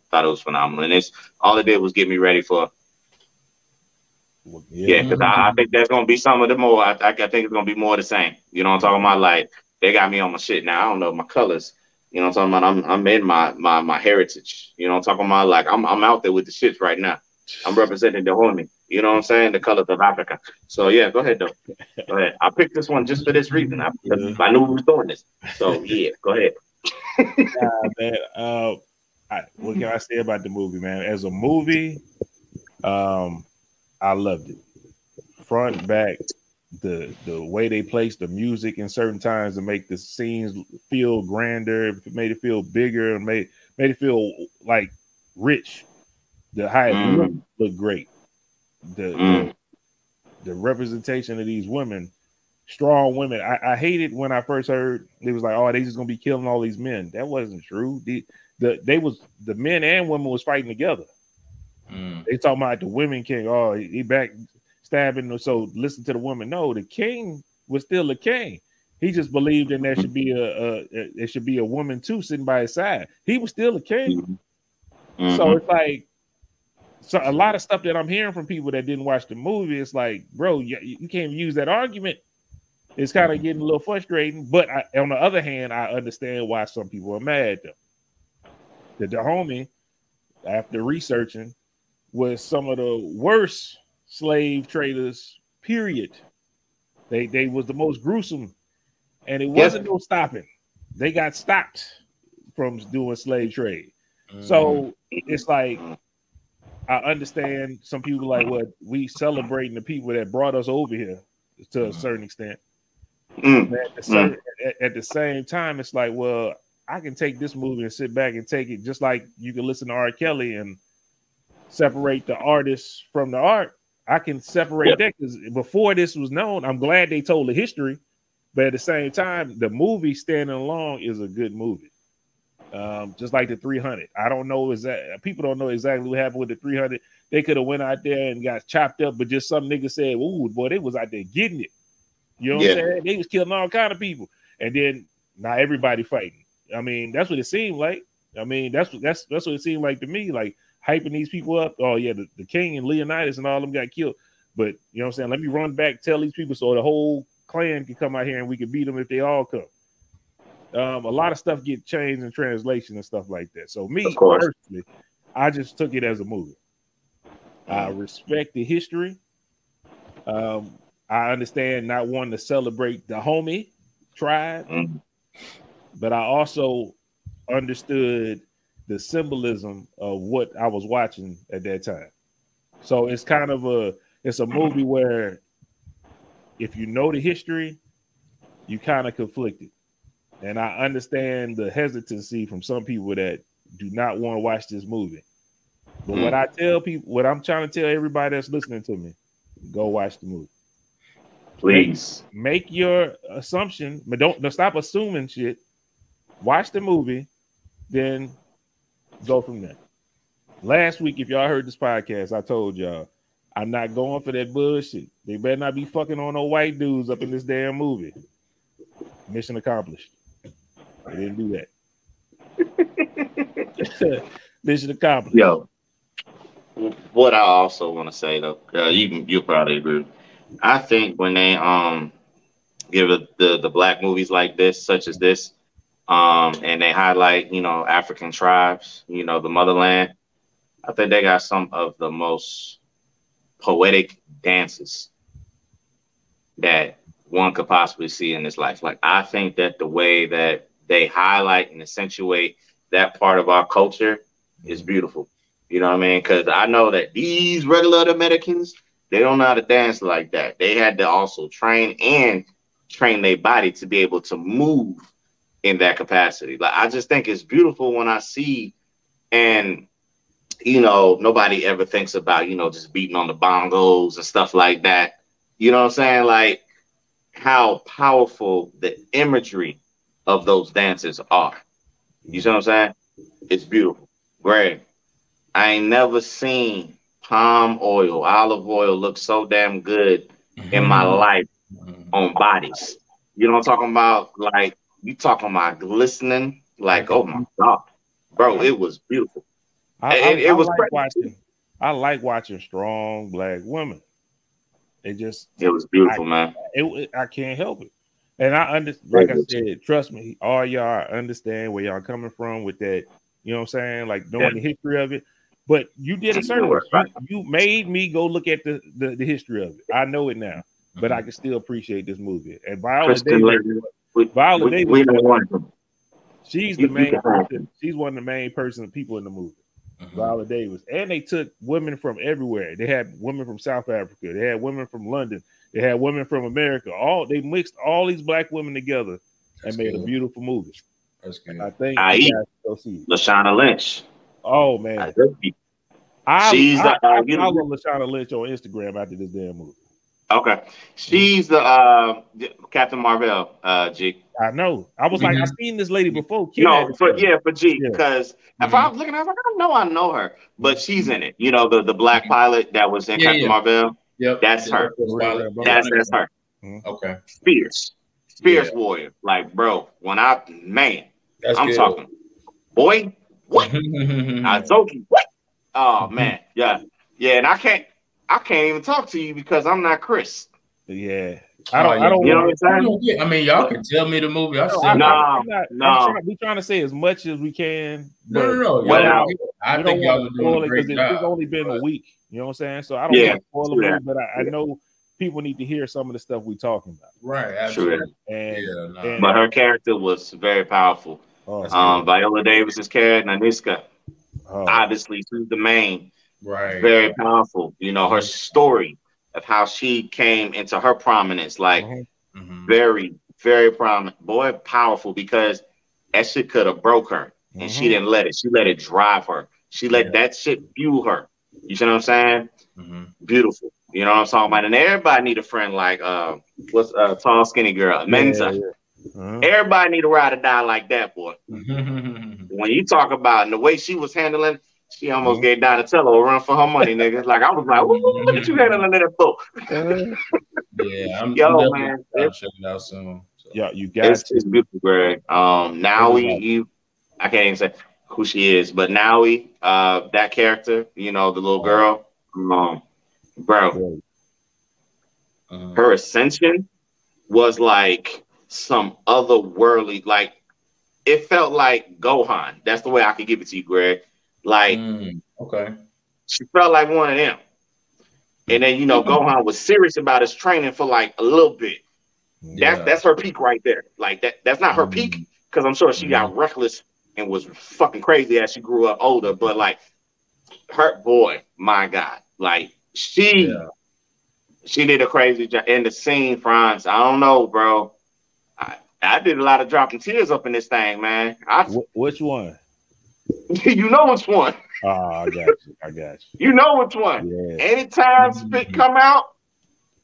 And it's all it did was get me ready for. Yeah, because I think there's gonna be some of the more. I think it's gonna be more the same. You know what I'm talking about? Like they got me on my shit now. I don't know my colors. You know what I'm talking about? I'm in my heritage. You know what I'm talking about? Like I'm out there with the shits right now. I'm representing the homie. You know what I'm saying? The colors of Africa. So yeah, go ahead though. Go ahead. I picked this one just for this reason. I knew we was doing this. So yeah, go ahead. Man, what can I say about the movie, man? As a movie, I loved it. Front, back, the way they placed the music in certain times to make the scenes feel grander, made it feel bigger, and made it feel like rich. The high looked great. The representation of these women, strong women. I hated when I first heard it was like, oh, they just gonna be killing all these men. That wasn't true. The men and women was fighting together. They talking about the women king. Oh, he back stabbing. So listen to the woman. No, the king was still a king. He just believed in there should be a woman too sitting by his side. He was still a king. So it's like a lot of stuff that I'm hearing from people that didn't watch the movie. It's like, bro, you can't use that argument. It's kind of getting a little frustrating. But on the other hand, I understand why some people are mad though. The homie, after researching, was some of the worst slave traders, period. They was the most gruesome, and it wasn't no stopping. They got stopped from doing slave trade. So it's like, I understand some people like, what we celebrating the people that brought us over here to a certain extent. At the same time, it's like, well, I can take this movie and sit back and take it just like you can listen to R. Kelly and separate the artist from the art. I can separate that because before this was known, I'm glad they told the history, but at the same time, the movie standing alone is a good movie. Just like the 300. I don't know people don't know exactly what happened with the 300. They could have went out there and got chopped up, but just some nigga said, "Ooh, boy, they was out there getting it." You know what I'm saying? They was killing all kind of people, and then now everybody fighting. I mean, that's what it seemed like. I mean, that's what it seemed like to me. Like hyping these people up. Oh yeah, the king and Leonidas and all them got killed. But you know what I'm saying? Let me run back, tell these people so the whole clan can come out here and we can beat them if they all come. A lot of stuff get changed in translation and stuff like that. So me personally, I just took it as a movie. I respect the history. I understand not wanting to celebrate the homie tribe, but I also understood the symbolism of what I was watching at that time. So it's kind of a movie where if you know the history, you kind of conflicted. And I understand the hesitancy from some people that do not want to watch this movie. But what I tell people, what I'm trying to tell everybody that's listening to me, go watch the movie. Please. Make your assumption, but don't stop assuming shit. Watch the movie, then go from there. Last week, if y'all heard this podcast, I told y'all, I'm not going for that bullshit. They better not be fucking on no white dudes up in this damn movie. Mission accomplished. They didn't do that. Mission accomplished. Yo, what I also want to say though, you'll probably agree. I think when they give the black movies like this, such as this, and they highlight, African tribes, the motherland, I think they got some of the most poetic dances that one could possibly see in this life. Like, I think that the way that they highlight and accentuate that part of our culture is beautiful. You know what I mean? Because I know that these regular Americans, they don't know how to dance like that. They had to also train their body to be able to move in that capacity. Like, I just think it's beautiful when I see, and nobody ever thinks about, just beating on the bongos and stuff like that. You know what I'm saying? Like, how powerful the imagery of those dances are. You see what I'm saying? It's beautiful. Greg, I ain't never seen palm oil, olive oil look so damn good in my life on bodies. You know what I'm talking about? Like, you talking about glistening? Like, oh my God. Bro, it was beautiful. I like watching strong black women. It was beautiful, man. I can't help it. And like I said, trust me, all y'all understand where y'all coming from with that. You know what I'm saying? Like, knowing the history of it. But you did a service. You made me go look at the history of it. I know it now, but I can still appreciate this movie. And Viola Davis, she's the main person. She's one of the main people in the movie. Viola Davis. And they took women from everywhere. They had women from South Africa. They had women from London. They had women from America. They mixed all these black women together and made a beautiful movie. That's good. I think you guys go see it. Lashana Lynch. Oh man. I follow Lashana Lynch on Instagram after this damn movie. Okay. She's the Captain Marvel, G. I know. I was like, I've seen this lady before. For G, because if I was looking at her, I was like, I know her. But she's in it. The black pilot that was in Captain Marvel. Yep. That's her. That's her. Okay. Fierce warrior. Like, bro, when I'm good. talking, boy, what? I told you, what? Oh man, yeah, and I can't even talk to you because I'm not Chris. Yeah, I don't. You know what I'm saying? I mean, y'all can tell me the movie. No. We're trying to say as much as we can. No. I think y'all are doing a great job. It's only been a week. You know what I'm saying? So I don't want to spoil the movie, but I know people need to hear some of the stuff we're talking about. Right, absolutely. But her character was very powerful. Viola Davis's character, Naniska, obviously she's the main. Right. Very powerful. Her story of how she came into her prominence, like very, very prominent. Boy, powerful, because that shit could have broke her. And she didn't let it. She let it drive her. She let that shit fuel her. You see what I'm saying? Beautiful. You know what I'm talking about? And everybody need a friend like tall, skinny girl, Mensa. Everybody need a ride or die like that, boy. When you talk about and the way she was handling, she almost gave Donatello a run for her money, nigga. Like, I was like, look at you handling that book. I'm man, check it out soon. So. Yeah, you got it's beautiful, Greg. Now I can't even say who she is, but Naui, that character, the little girl, bro, her ascension was like some otherworldly, like it felt like Gohan. That's the way I could give it to you, Greg. Like, okay, she felt like one of them. And then Gohan was serious about his training for like a little bit. That's her peak right there. Like that's not her peak, because I'm sure she got reckless and was fucking crazy as she grew up older. But like her boy, my God, like she did a crazy job in the scene, Franz. I don't know, bro. I did a lot of dropping tears up in this thing, man. Which one? You know which one. Oh, I got you. I got you. You know which one. Yeah. Anytime spit come out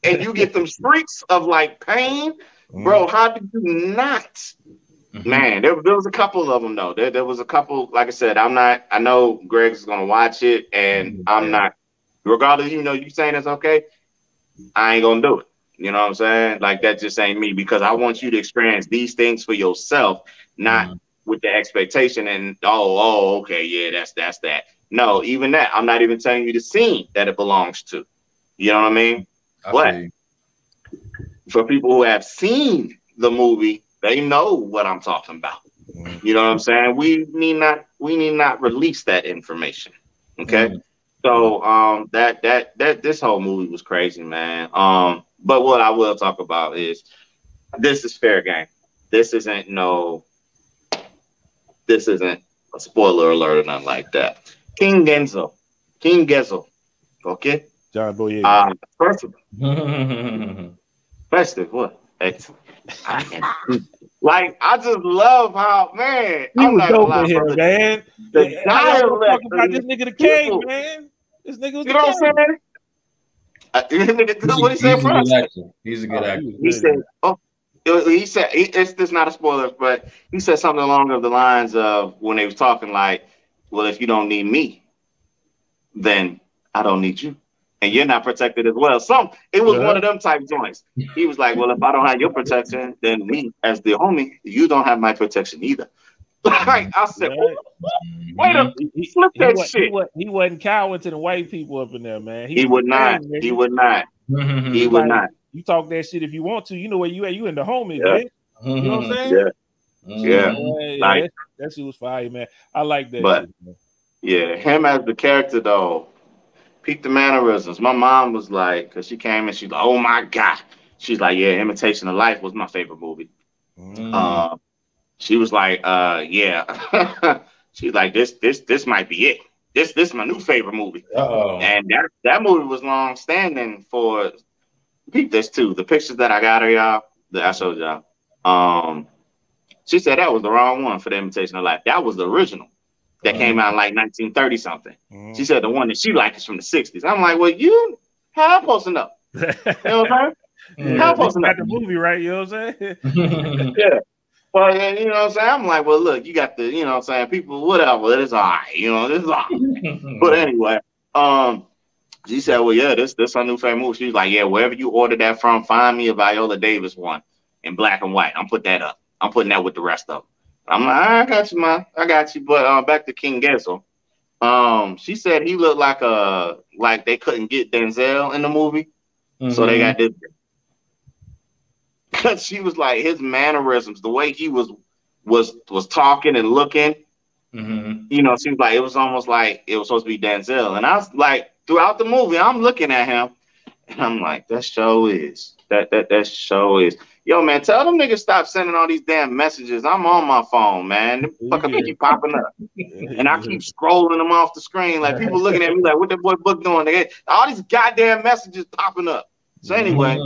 and you get them streaks of like pain, bro, how did you not? Man, there was a couple of them though. There was a couple. Like I said, I know Greg's gonna watch it, and I'm not. Regardless, you saying it's okay. I ain't gonna do it. You know what I'm saying? Like that just ain't me, because I want you to experience these things for yourself, not with the expectation and okay, yeah, that's that. No, even that. I'm not even telling you the scene that it belongs to. You know what I mean? But for people who have seen the movie, they know what I'm talking about. You know what I'm saying? We need not release that information. Okay. So that this whole movie was crazy, man. But what I will talk about is this is fair game. This isn't a spoiler alert or nothing like that. King Genzo. Okay. John Boyega. Festive. What? Like, I just love how, man. I'm not gonna lie, here, man. The dialect about this nigga the king, man. This nigga was you know what I'm saying? What he said, bro? He's a good actor. He said, it's this not a spoiler, but he said something along the lines of when they was talking like, well, if you don't need me, then I don't need you. And you're not protected as well. It was one of them type joints. He was like, well, if I don't have your protection, then me as the homie, you don't have my protection either. Like I said, wait a flip that shit. He wasn't cowing to the white people up in there, man. He would not. He would not. He would not. You talk that shit if you want to. You know where you at. You in the homies, man. You know what I'm saying? Yeah. That shit was fire, man. I like that but, shit, man. Yeah, him as the character, though, peep the mannerisms. My mom was like, because she came and she's like, oh, my God. She's like, yeah, Imitation of Life was my favorite movie. She was like, yeah. She's like, this might be it. This is my new favorite movie. And that movie was long standing for peep this too. The pictures that I got of y'all, that I showed y'all. She said that was the wrong one for the Imitation of Life. That was the original that came out in like 1930 something. She said the one that she liked is from the 60s. I'm like, well, how I'm supposed to know? You know what I'm saying? How I'm supposed to know? Got the movie right, you know what I'm saying? Yeah. Well, you know what I'm saying? I'm like, well, look, you got the, you know what I'm saying, people, whatever, it's all right, this is all right. But anyway, she said, well, yeah, this her new favorite movie. She's like, yeah, wherever you order that from, find me a Viola Davis one in black and white. I'm putting that up. I'm putting that with the rest of them. I'm like, I got you, man. I got you. But back to King Gezel. She said he looked like they couldn't get Denzel in the movie. So they got this. Because she was like, his mannerisms, the way he was talking and looking, she was like, it was almost like it was supposed to be Denzel. And I was like, throughout the movie, I'm looking at him and I'm like, that show is. Yo, man, tell them niggas stop sending all these damn messages. I'm on my phone, man. They keep popping up. And I keep scrolling them off the screen. Like, people looking at me like, what that boy Book doing? All these goddamn messages popping up. So anyway,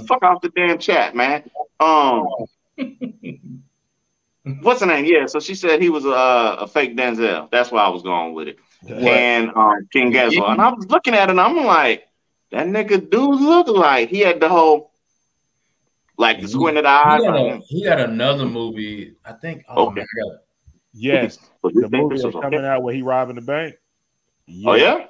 fuck off the damn chat, man. What's her name? Yeah, so she said he was a fake Denzel. That's why I was going with it. And King Gezel. And I was looking at it and I'm like, that nigga do look like he had the whole, like the squinted eyes. He got another movie, I think. Yes. The movie that's coming out where he robbing the bank. Yeah. Oh, yeah?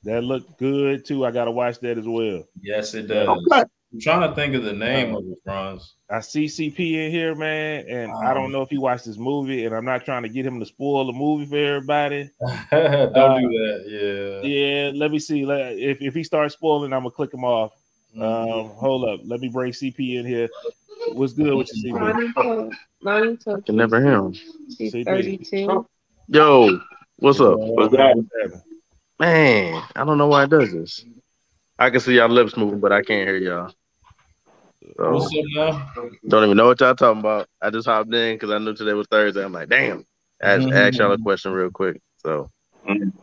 That looked good, too. I got to watch that as well. Yes, it does. Okay. I'm trying to think of the name of it, Franz. I see CP in here, man, and I don't know if he watched this movie, and I'm not trying to get him to spoil the movie for everybody. Don't do that, Yeah, let me see. If he starts spoiling, I'm going to click him off. Hold up. Let me bring CP in here. What's good with you, CP? I can never hear him. She's 32. Yo, what's up? What's that? Man, I don't know why it does this. I can see y'all lips moving, but I can't hear y'all. So, what's up now? Don't even know what y'all talking about. I just hopped in because I knew today was Thursday. I'm like, damn. Ask y'all a question real quick. So, you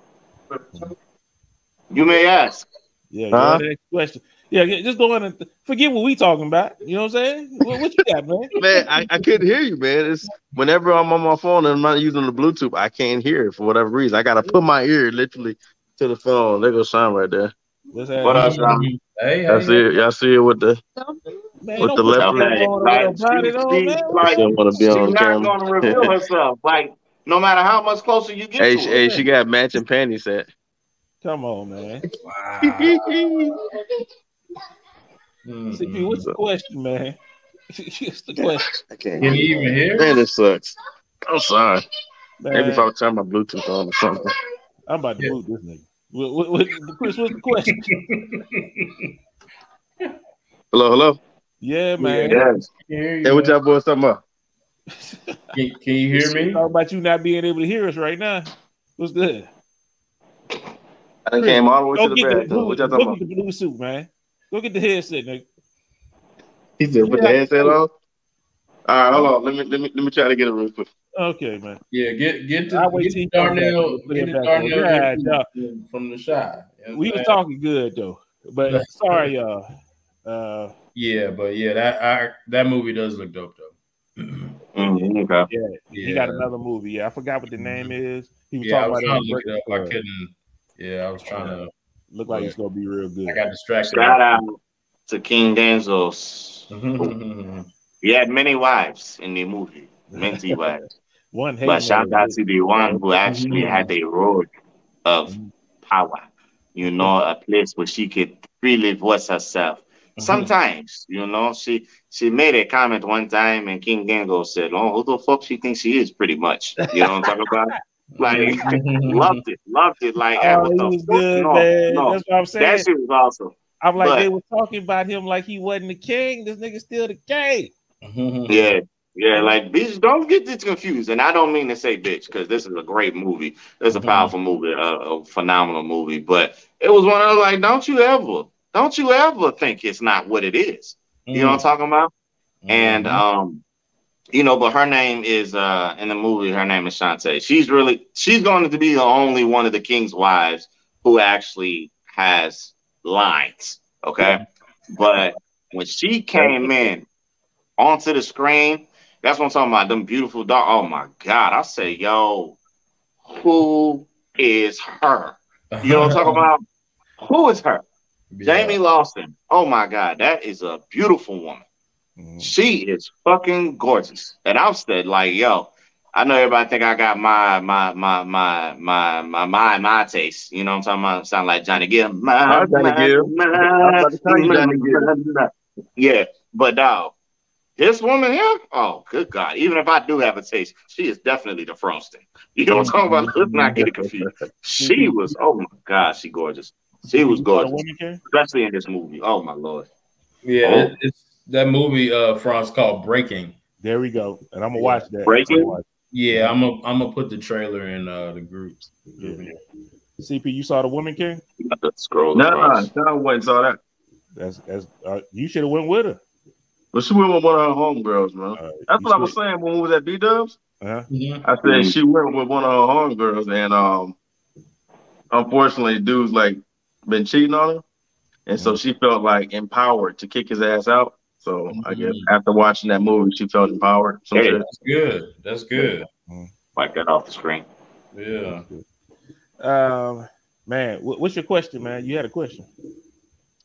may ask. Yeah, next question. Yeah, just go in and forget what we talking about. You know what I'm saying? What you got, man? Man, I couldn't hear you, man. It's whenever I'm on my phone and I'm not using the Bluetooth, I can't hear it for whatever reason. I gotta put my ear literally to the phone. There goes Sean right there. Let's What have else, Sean? Hey, Y'all see it? Y'all see it with the man, with don't the put left? your Okay, on like with a bonnet on, man. like She don't want to be she's on not going to reveal camera. herself. Like no matter how much closer you get to her. Hey, she got matching panties set. Come on, man. Wow. CP, what's the question, man? What's the question? I can't. Can you even hear? Man, this sucks. I'm sorry. Man, Maybe if I would turn my Bluetooth on or something. I'm about to boot this nigga. Chris, what's the question? Hello. Yeah, man. Yes. Hey, what y'all boys talking about? Can you hear me? Talk about you not being able to hear us right now. What's good? I done came all the way to the bathroom. What y'all talking Go about? get the blue suit, man. Go get the headset, nigga. He said, "Put the headset on." All right, hold on. Let me try to get it real quick. Okay, man. Yeah, get I'll wait till the you come back. Darnell, Put get it the back on. Darnell Yeah, from the shot. You know we what was I'm talking good though, but sorry, y'all. saying? Yeah, but yeah, that movie does look dope though. Okay. Yeah, he got another movie. Yeah, I forgot what the name is. He was Yeah, I talking was about trying it. to look it up. I couldn't. Yeah, I was trying to. Look like it's gonna be real good. I got distracted. Shout out to King Denzel's. He had many wives in the movie, many wives. One, but shout out to the one who actually had a role of power. You know, a place where she could freely voice herself. Sometimes, you know, she made a comment one time, and King Denzel said, "Oh, who the fuck she thinks she is?" Pretty much, you know what I'm talking about? Like, loved it. Like, what the was fuck? good, No, man. no, That's what I'm saying. that shit was awesome. I'm like, But they were talking about him like he wasn't the king. This nigga still the king. Yeah, like bitch, don't get this confused. And I don't mean to say bitch, because this is a great movie. It's a powerful movie, a phenomenal movie. But it was one of those like, don't you ever think it's not what it is. You know what I'm talking about? And you know, but her name is in the movie, her name is Shantae. She's going to be the only one of the king's wives who actually has lines. Okay. But when she came in onto the screen, that's what I'm talking about. Them beautiful dog. Oh my God. I say, yo, who is her? You know what I'm talking about? Who is her? Jamie Lawson. Oh my God. That is a beautiful woman. She is fucking gorgeous. And I've said, like, yo, I know everybody think I got my taste. You know what I'm talking about? Sound like Johnny Gill. Yeah, but dog, this woman here, oh good God. Even if I do have a taste, she is definitely the frosting. You know what I'm talking about? Let's not get it confused. She was, oh my God, she gorgeous. She was gorgeous. Especially in this movie. Oh my Lord. Yeah, it's that movie Franz called Breaking. There we go. And I'm gonna watch that. Breaking? Yeah, I'm gonna put the trailer in the groups. Yeah. CP, you saw the Woman King? Scroll I went saw that. That's you should have went with her. But she went with one of her homegirls, man. That's what I was saying when we was at B-Dubs. I said she went with one of her homegirls, and unfortunately, dude's like been cheating on her, and so she felt like empowered to kick his ass out. So I guess after watching that movie, she felt empowered. That's good. That's good. Wipe that off the screen. Yeah. Man, what's your question, man? You had a question.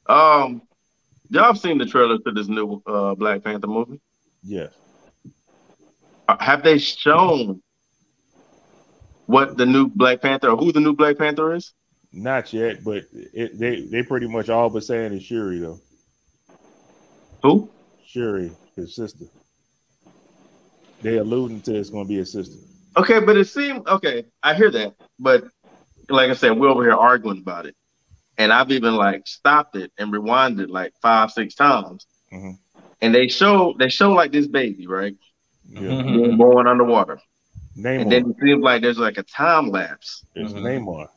Y'all have seen the trailer to this new Black Panther movie? Yes. Have they shown what the new Black Panther, or who the new Black Panther is? Not yet, but they pretty much all but saying it's Shuri though. Who? Shuri, his sister. They alluding to it's going to be his sister. Okay, but it seemed okay. I hear that, but like I said, we're over here arguing about it, and I've even like stopped it and rewinded like 5-6 times, and they show like this baby, right? Born underwater. Namor. And then it seems like there's like a time lapse. It's Namor.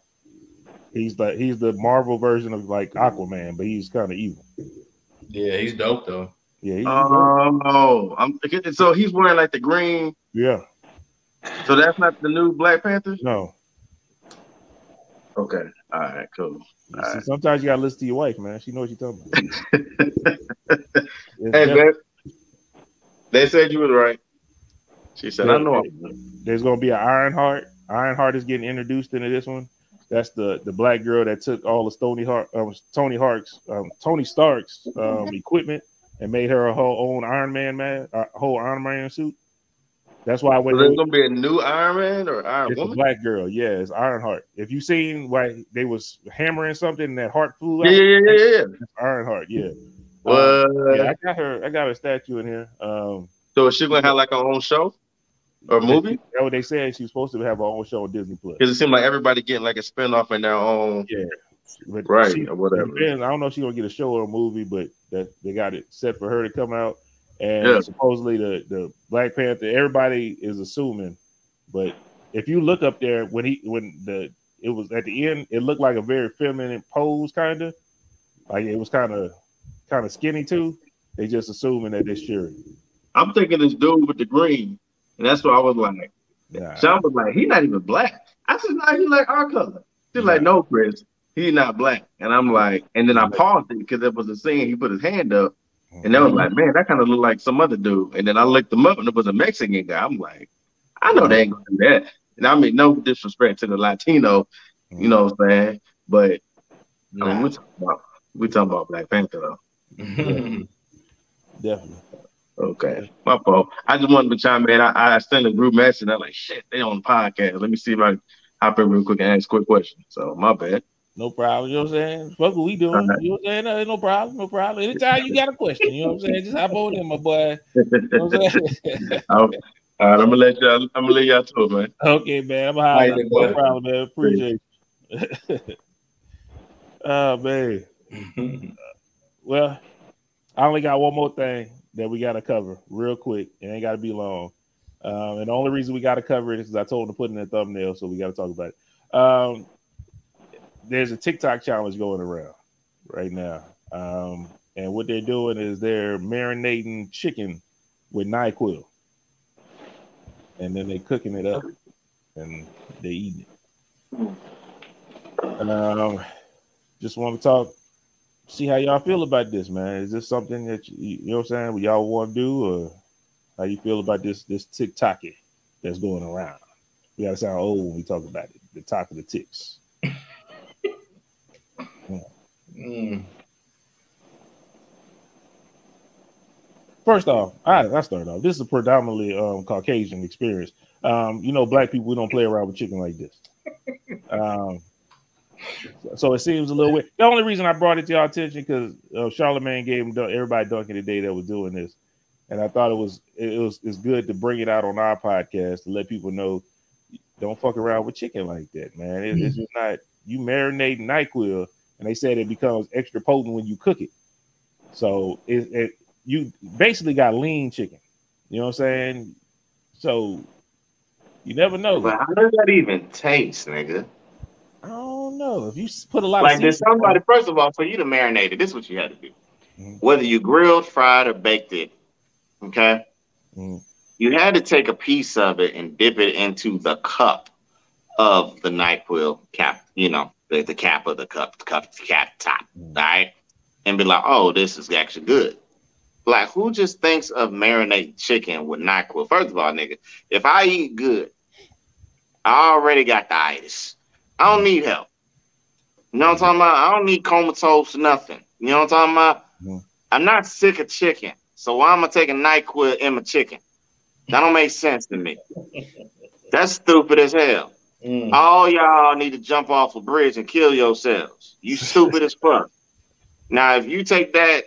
He's the Marvel version of like Aquaman, but he's kind of evil. Yeah, he's dope though. Yeah. So he's wearing like the green. Yeah. So that's not the new Black Panther? No. Okay. All right. Cool. See, sometimes you gotta listen to your wife, man. She knows what you're talking about. Hey, man. They said you was right. She said, "I know." There's gonna be an Ironheart. Ironheart is getting introduced into this one. That's the black girl that took all of Tony Stark's equipment and made her a whole own Iron Man, a whole Iron Man suit. That's why when there's gonna be a new Iron Man or Iron it's Woman. A black girl, yeah, it's Ironheart. If you seen why they was hammering something and that heart flew out, yeah. Ironheart, yeah. Yeah, I got her statue in here. So is she gonna have like her own show or movie? That's what they said. She's supposed to have her own show on Disney Plus. Because it seemed like everybody getting like a spinoff in their own. Yeah. But right, or whatever. I don't know if she's gonna get a show or a movie, but that they got it set for her to come out. And supposedly the Black Panther, everybody is assuming, but if you look up there it was at the end, it looked like a very feminine pose, kind of like it was kind of skinny too. They just assuming that it's Shuri. I'm thinking this dude with the green, and that's what I was like. Sean was like, he's not even black. I said, no, he's like our color. She's like, no, Chris, he's not black. And I'm like, and then I paused it because there was a scene. He put his hand up. And they was like, man, that kind of looked like some other dude. And then I looked him up, and it was a Mexican guy. I'm like, I know they ain't gonna do that. And I mean, no disrespect to the Latino, you know what I'm saying? But I mean, we talking about Black Panther though. Definitely. Okay, my fault. I just wanted to chime in. I sent a group message, and I'm like, shit, they on the podcast. Let me see if I can hop in real quick and ask a quick question. So my bad. No problem. You know what I'm saying? What we doing? You know what I'm saying? No problem. No problem. Anytime you got a question, you know what I'm saying? Just hop on in, my boy. You know what I'm saying? All right, I'm gonna let y'all to it, man. Okay, man. I'm gonna no problem, man. Appreciate you. Oh, man. Well, I only got one more thing that we gotta cover real quick. It ain't gotta be long. And the only reason we gotta cover it is because I told him to put it in the thumbnail, so we gotta talk about it. There's a TikTok challenge going around right now. And what they're doing is they're marinating chicken with NyQuil. And then they're cooking it up and they eating it. Just want to talk, see how y'all feel about this, man. Is this something that you know what I'm saying, what y'all want to do, or how you feel about this TikTok that's going around? We gotta sound old when we talk about it. The talk of the ticks. First off, I start off. This is a predominantly Caucasian experience. You know, black people, we don't play around with chicken like this. So it seems a little weird. The only reason I brought it to y'all attention because Charlemagne gave everybody dunking today that was doing this, and I thought it's good to bring it out on our podcast to let people know don't fuck around with chicken like that, man. It's just not. You marinate NyQuil. And they said it becomes extra potent when you cook it. So you basically got lean chicken. You know what I'm saying? So you never know. But how does that even taste, nigga? I don't know. If you put a lot of there's somebody, first of all, for you to marinate it, this is what you had to do. Whether you grilled, fried, or baked it, okay? You had to take a piece of it and dip it into the cup of the NyQuil cap, you know. The cap of the cup top, right? And be like, oh, this is actually good. Like, who just thinks of marinating chicken with NyQuil? First of all, nigga, if I eat good, I already got the itis. I don't need help. You know what I'm talking about? I don't need comatose, nothing. You know what I'm talking about? I'm not sick of chicken. So why am I taking NyQuil in my chicken? That don't make sense to me. That's stupid as hell. All y'all need to jump off a bridge and kill yourselves. You stupid as fuck. Now, if you take that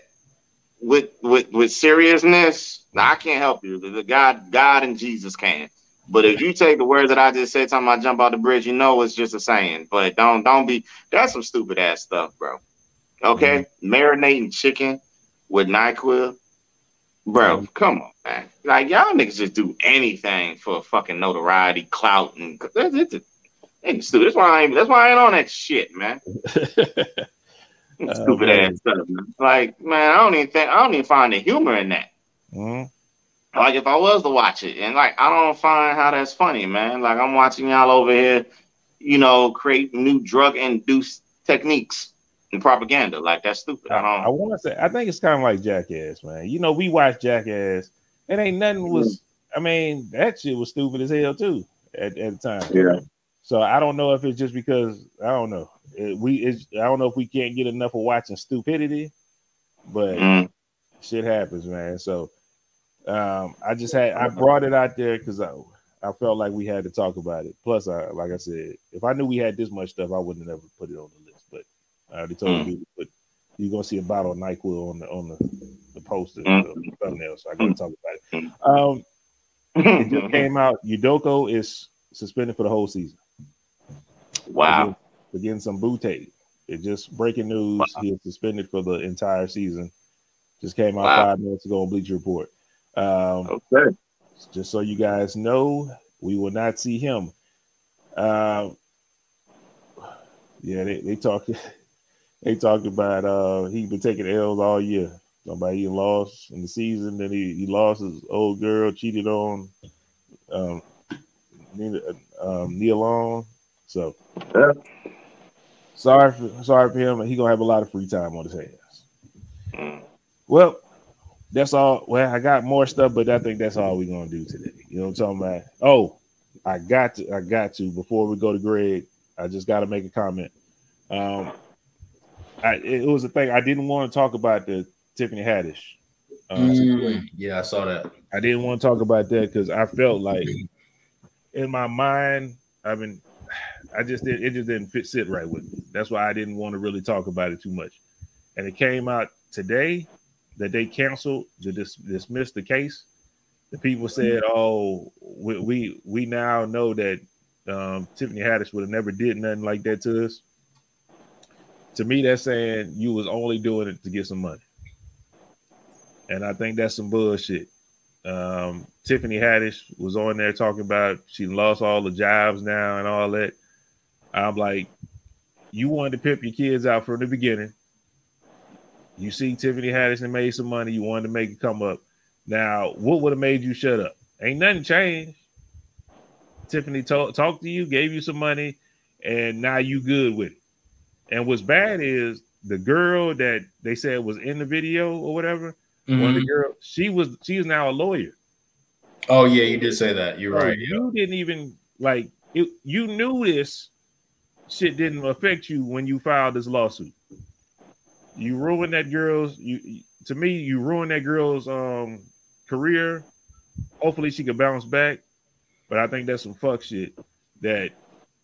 with seriousness, now I can't help you. The God and Jesus can. But if you take the words that I just said, talking about jump off the bridge, you know it's just a saying. But don't be. That's some stupid ass stuff, bro. Okay, marinating chicken with NyQuil, bro. Come on, man. Like y'all niggas just do anything for fucking notoriety, clout, and it's stupid. That's why I ain't on that shit, man. Stupid ass stuff, man. Like, man, I don't even find the humor in that. Like, if I was to watch it, and like, I don't find how that's funny, man. Like, I'm watching y'all over here, you know, create new drug-induced techniques and propaganda. Like, that's stupid. I want to say, I think it's kind of like Jackass, man. You know, we watched Jackass, and ain't nothing was. I mean, that shit was stupid as hell too at the time. Yeah. So I don't know if it's just because I don't know. I don't know if we can't get enough of watching stupidity, but shit happens, man. So I brought it out there because I felt like we had to talk about it. Plus, like I said, if I knew we had this much stuff, I wouldn't have never put it on the list. But I already told you, but you're gonna see a bottle of NyQuil on the poster, the thumbnail. So I gotta talk about it. It just came out. Udoka is suspended for the whole season. Wow. For getting some bootay. It just breaking news. Wow. He is suspended for the entire season. Just came out 5 minutes ago on Bleacher Report. Okay. Just so you guys know, we will not see him. Yeah, they talked. They talked about he been taking L's all year. Somebody he lost in the season. Then he lost his old girl, cheated on Nia Long. So sorry for him. He gonna have a lot of free time on his hands. Well, that's all. Well, I got more stuff, but I think that's all we're gonna do today. You know what I'm talking about? Oh, I got to before we go to Greg. I just got to make a comment. It was a thing I didn't want to talk about the Tiffany Haddish. Yeah, I saw that. I didn't want to talk about that because I felt like in my mind, it just didn't sit right with me. That's why I didn't want to really talk about it too much. And it came out today that they canceled to dismiss the case. The people said, "Oh, we now know that Tiffany Haddish would have never did nothing like that to us." To me, that's saying you was only doing it to get some money. And I think that's some bullshit. Tiffany Haddish was on there talking about she lost all the jobs now and all that. I'm like, you wanted to pimp your kids out from the beginning. You see Tiffany Haddish and made some money. You wanted to make it come up. Now, what would have made you shut up? Ain't nothing changed. Tiffany talked to you, gave you some money, and now you good with it. And what's bad is the girl that they said was in the video or whatever, one of the girls, she is now a lawyer. Oh yeah, you did say that. You're right. You didn't even like it, you knew this shit didn't affect you when you filed this lawsuit. You ruined that girl's you ruined that girl's career. Hopefully she could bounce back. But I think that's some fuck shit that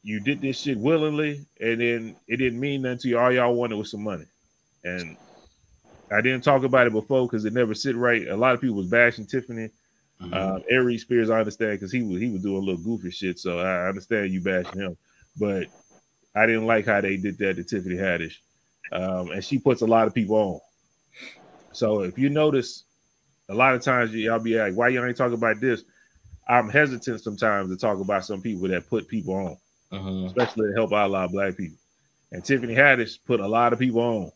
you did this shit willingly, and then it didn't mean nothing to you. All y'all wanted was some money. And I didn't talk about it before because it never sit right. A lot of people was bashing Tiffany. Aries Spears, I understand, because he was doing a little goofy shit, so I understand you bashing him. But I didn't like how they did that to Tiffany Haddish. And she puts a lot of people on. So if you notice, a lot of times y'all be like, why y'all ain't talking about this? I'm hesitant sometimes to talk about some people that put people on. Especially to help out a lot of black people. And Tiffany Haddish put a lot of people on.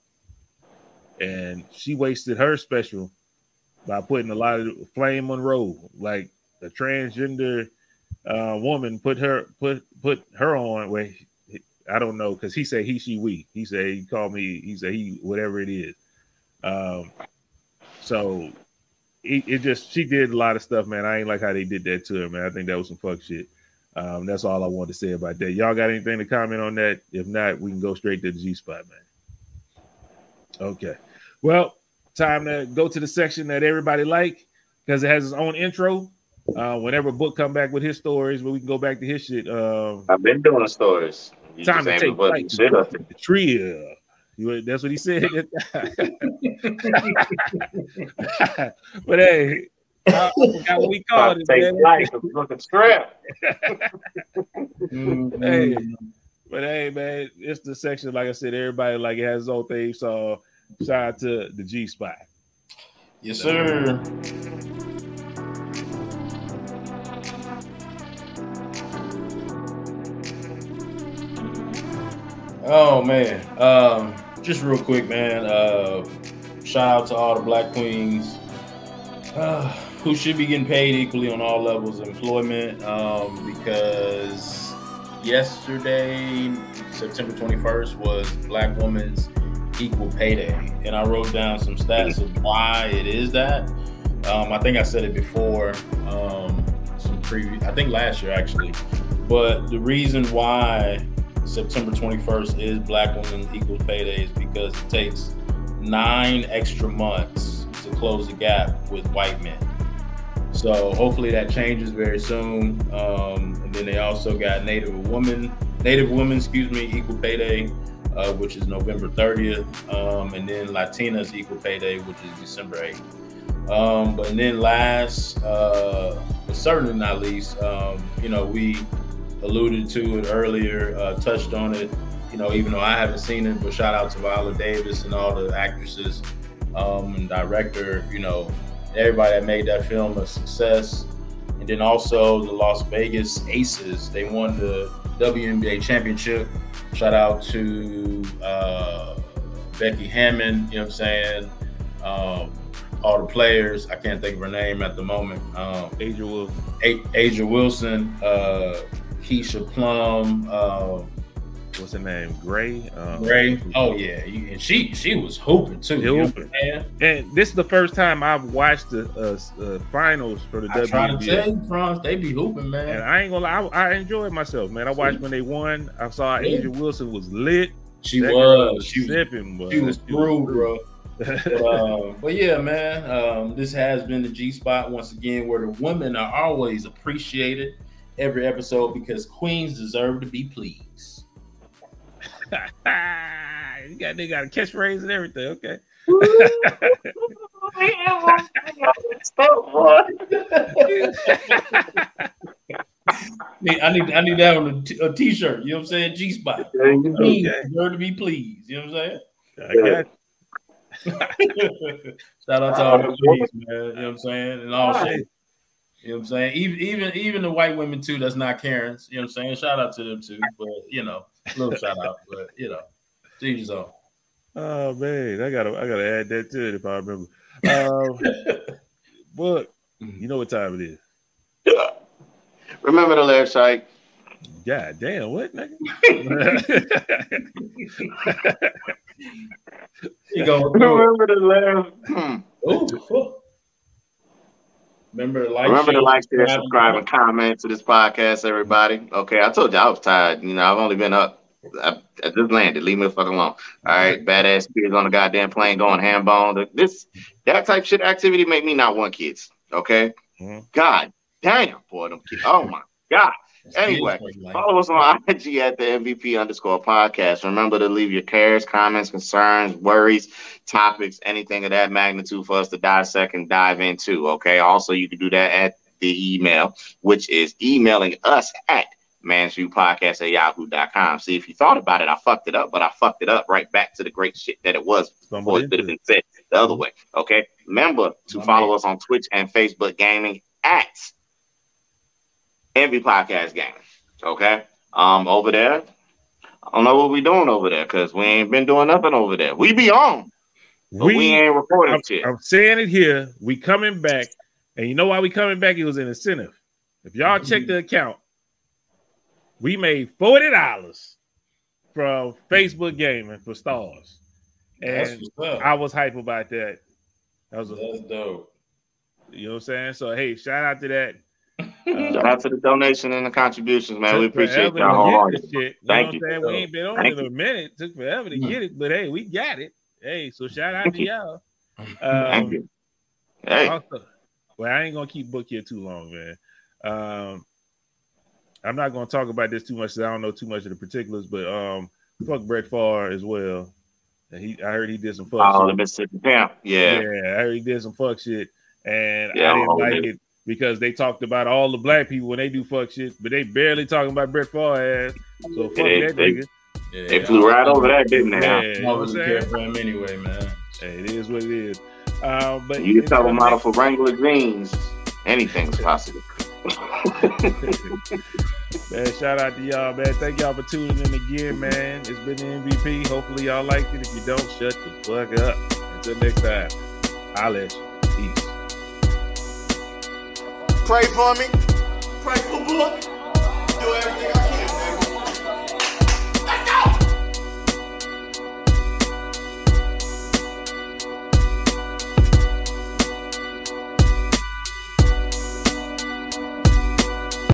And she wasted her special by putting a lot of Flame Monroe, like a transgender woman, put her on where I don't know, because he said he, she, we. He said he called me, he said he, whatever it is. So it just, she did a lot of stuff, man. I ain't like how they did that to her, man. I think that was some fuck shit. That's all I wanted to say about that. Y'all got anything to comment on that? If not, we can go straight to the G-spot, man. Okay. Well, time to go to the section that everybody like, because it has its own intro. Whenever Book come back with his stories, but we can go back to his shit. I've been doing the stories. You time to take flight to the trio. That's what he said. But hey, I forgot what we called it. Take flight to looking strap. Hey, but hey, man, it's the section. Like I said, everybody like it has its own thing. So shout out to the G-spot. Yes, sir. Oh man, just real quick, man. Shout out to all the black queens who should be getting paid equally on all levels of employment, because yesterday, September 21st, was Black Women's Equal Pay Day. And I wrote down some stats of why it is that. I think I said it before, I think last year actually. But the reason why September 21st is Black Women's Equal Pay Day is because it takes 9 extra months to close the gap with white men. So hopefully that changes very soon. And then they also got Native Women, Equal Pay Day, which is November 30th. And then Latinas Equal Pay Day, which is December 8th. But then last, but certainly not least, we alluded to it earlier, touched on it, even though I haven't seen it, but shout out to Viola Davis and all the actresses and director, everybody that made that film a success. And then also the Las Vegas Aces, they won the WNBA championship. Shout out to Becky Hammond, you know what I'm saying? All the players, I can't think of her name at the moment. Asia Wilson. Asia Wilson, Keisha Plum, what's her name? Gray. Gray. Oh yeah, and she was hooping too. Hooping. And this is the first time I've watched the finals for the WNBA. I try to tell you, France, they be hooping, man. And I ain't gonna lie, I enjoyed myself, man. I watched when they won. I saw Asia Wilson was lit. She was sipping, bro. She was through, bro. But yeah, man, this has been the G Spot once again, where the women are always appreciated every episode because queens deserve to be pleased. They got a catchphrase and everything. Okay. I need that on a t-shirt. You know what I'm saying? G Spot. Queens deserve to be pleased. You know what I'm saying? I got you. Shout out to all the queens, man. You know what I'm saying? And all shit. You know what I'm saying? Even the white women too, that's not Karens. You know what I'm saying? Shout out to them too. But little shout out. But to each his own. Oh man, I gotta add that to it if I remember. But you know what time it is. Remember the last site. God damn, what nigga? You go remember the last. Remember to like, share, subscribe, and comment to this podcast, everybody. Okay, I told you I was tired. I've only been up. I just landed. Leave me the fuck alone. All right, badass kids on the goddamn plane going ham bone. That type shit activity make me not want kids. Okay, God damn, boy, them kids. Oh my God. Anyway, follow us on IG at the MVP_podcast. Remember to leave your cares, comments, concerns, worries, topics, anything of that magnitude for us to dissect and dive into. Okay. Also, you can do that at the email, which is emailing us at mansviewpodcast@yahoo.com. See, if you thought about it, I fucked it up, but I fucked it up right back to the great shit that it was before it could have been said the other way. Okay. Remember to follow us on Twitch and Facebook Gaming at MVPODCASTGAMING. Okay. Over there, I don't know what we're doing over there because we ain't been doing nothing over there. We be on, but we ain't recording shit. I'm saying it here. We coming back, and you know why we coming back? It was an incentive. If y'all check the account, we made $40 from Facebook Gaming for stars, and I was hype about that. That's dope. You know what I'm saying? So hey, shout out to that. Shout out to the donation and the contributions, man. We appreciate y'all. Thank you. We ain't been on it in a minute. It took forever to get it, but hey, we got it. Hey, so shout out to y'all. Thank you. Hey. Also, well, I ain't gonna keep Book here too long, man. I'm not gonna talk about this too much because I don't know too much of the particulars, but fuck Brett Favre as well. And I heard he did some fuck shit. The Mississippi Pimp. Yeah, I heard he did some fuck shit, and I didn't like it. Because they talked about all the black people when they do fuck shit, but they barely talking about Brett Favre ass. So fuck that nigga. They flew right over that, didn't they? I wasn't care for him anyway, man. Hey, it is what it is. But you can tell a model for Wrangler jeans. Anything's possible. Man, shout out to y'all, man. Thank y'all for tuning in again, man. It's been the MVP. Hopefully y'all liked it. If you don't, shut the fuck up. Until next time, I'll let you. Peace. Pray for me. Pray for Book. Do everything I can, man.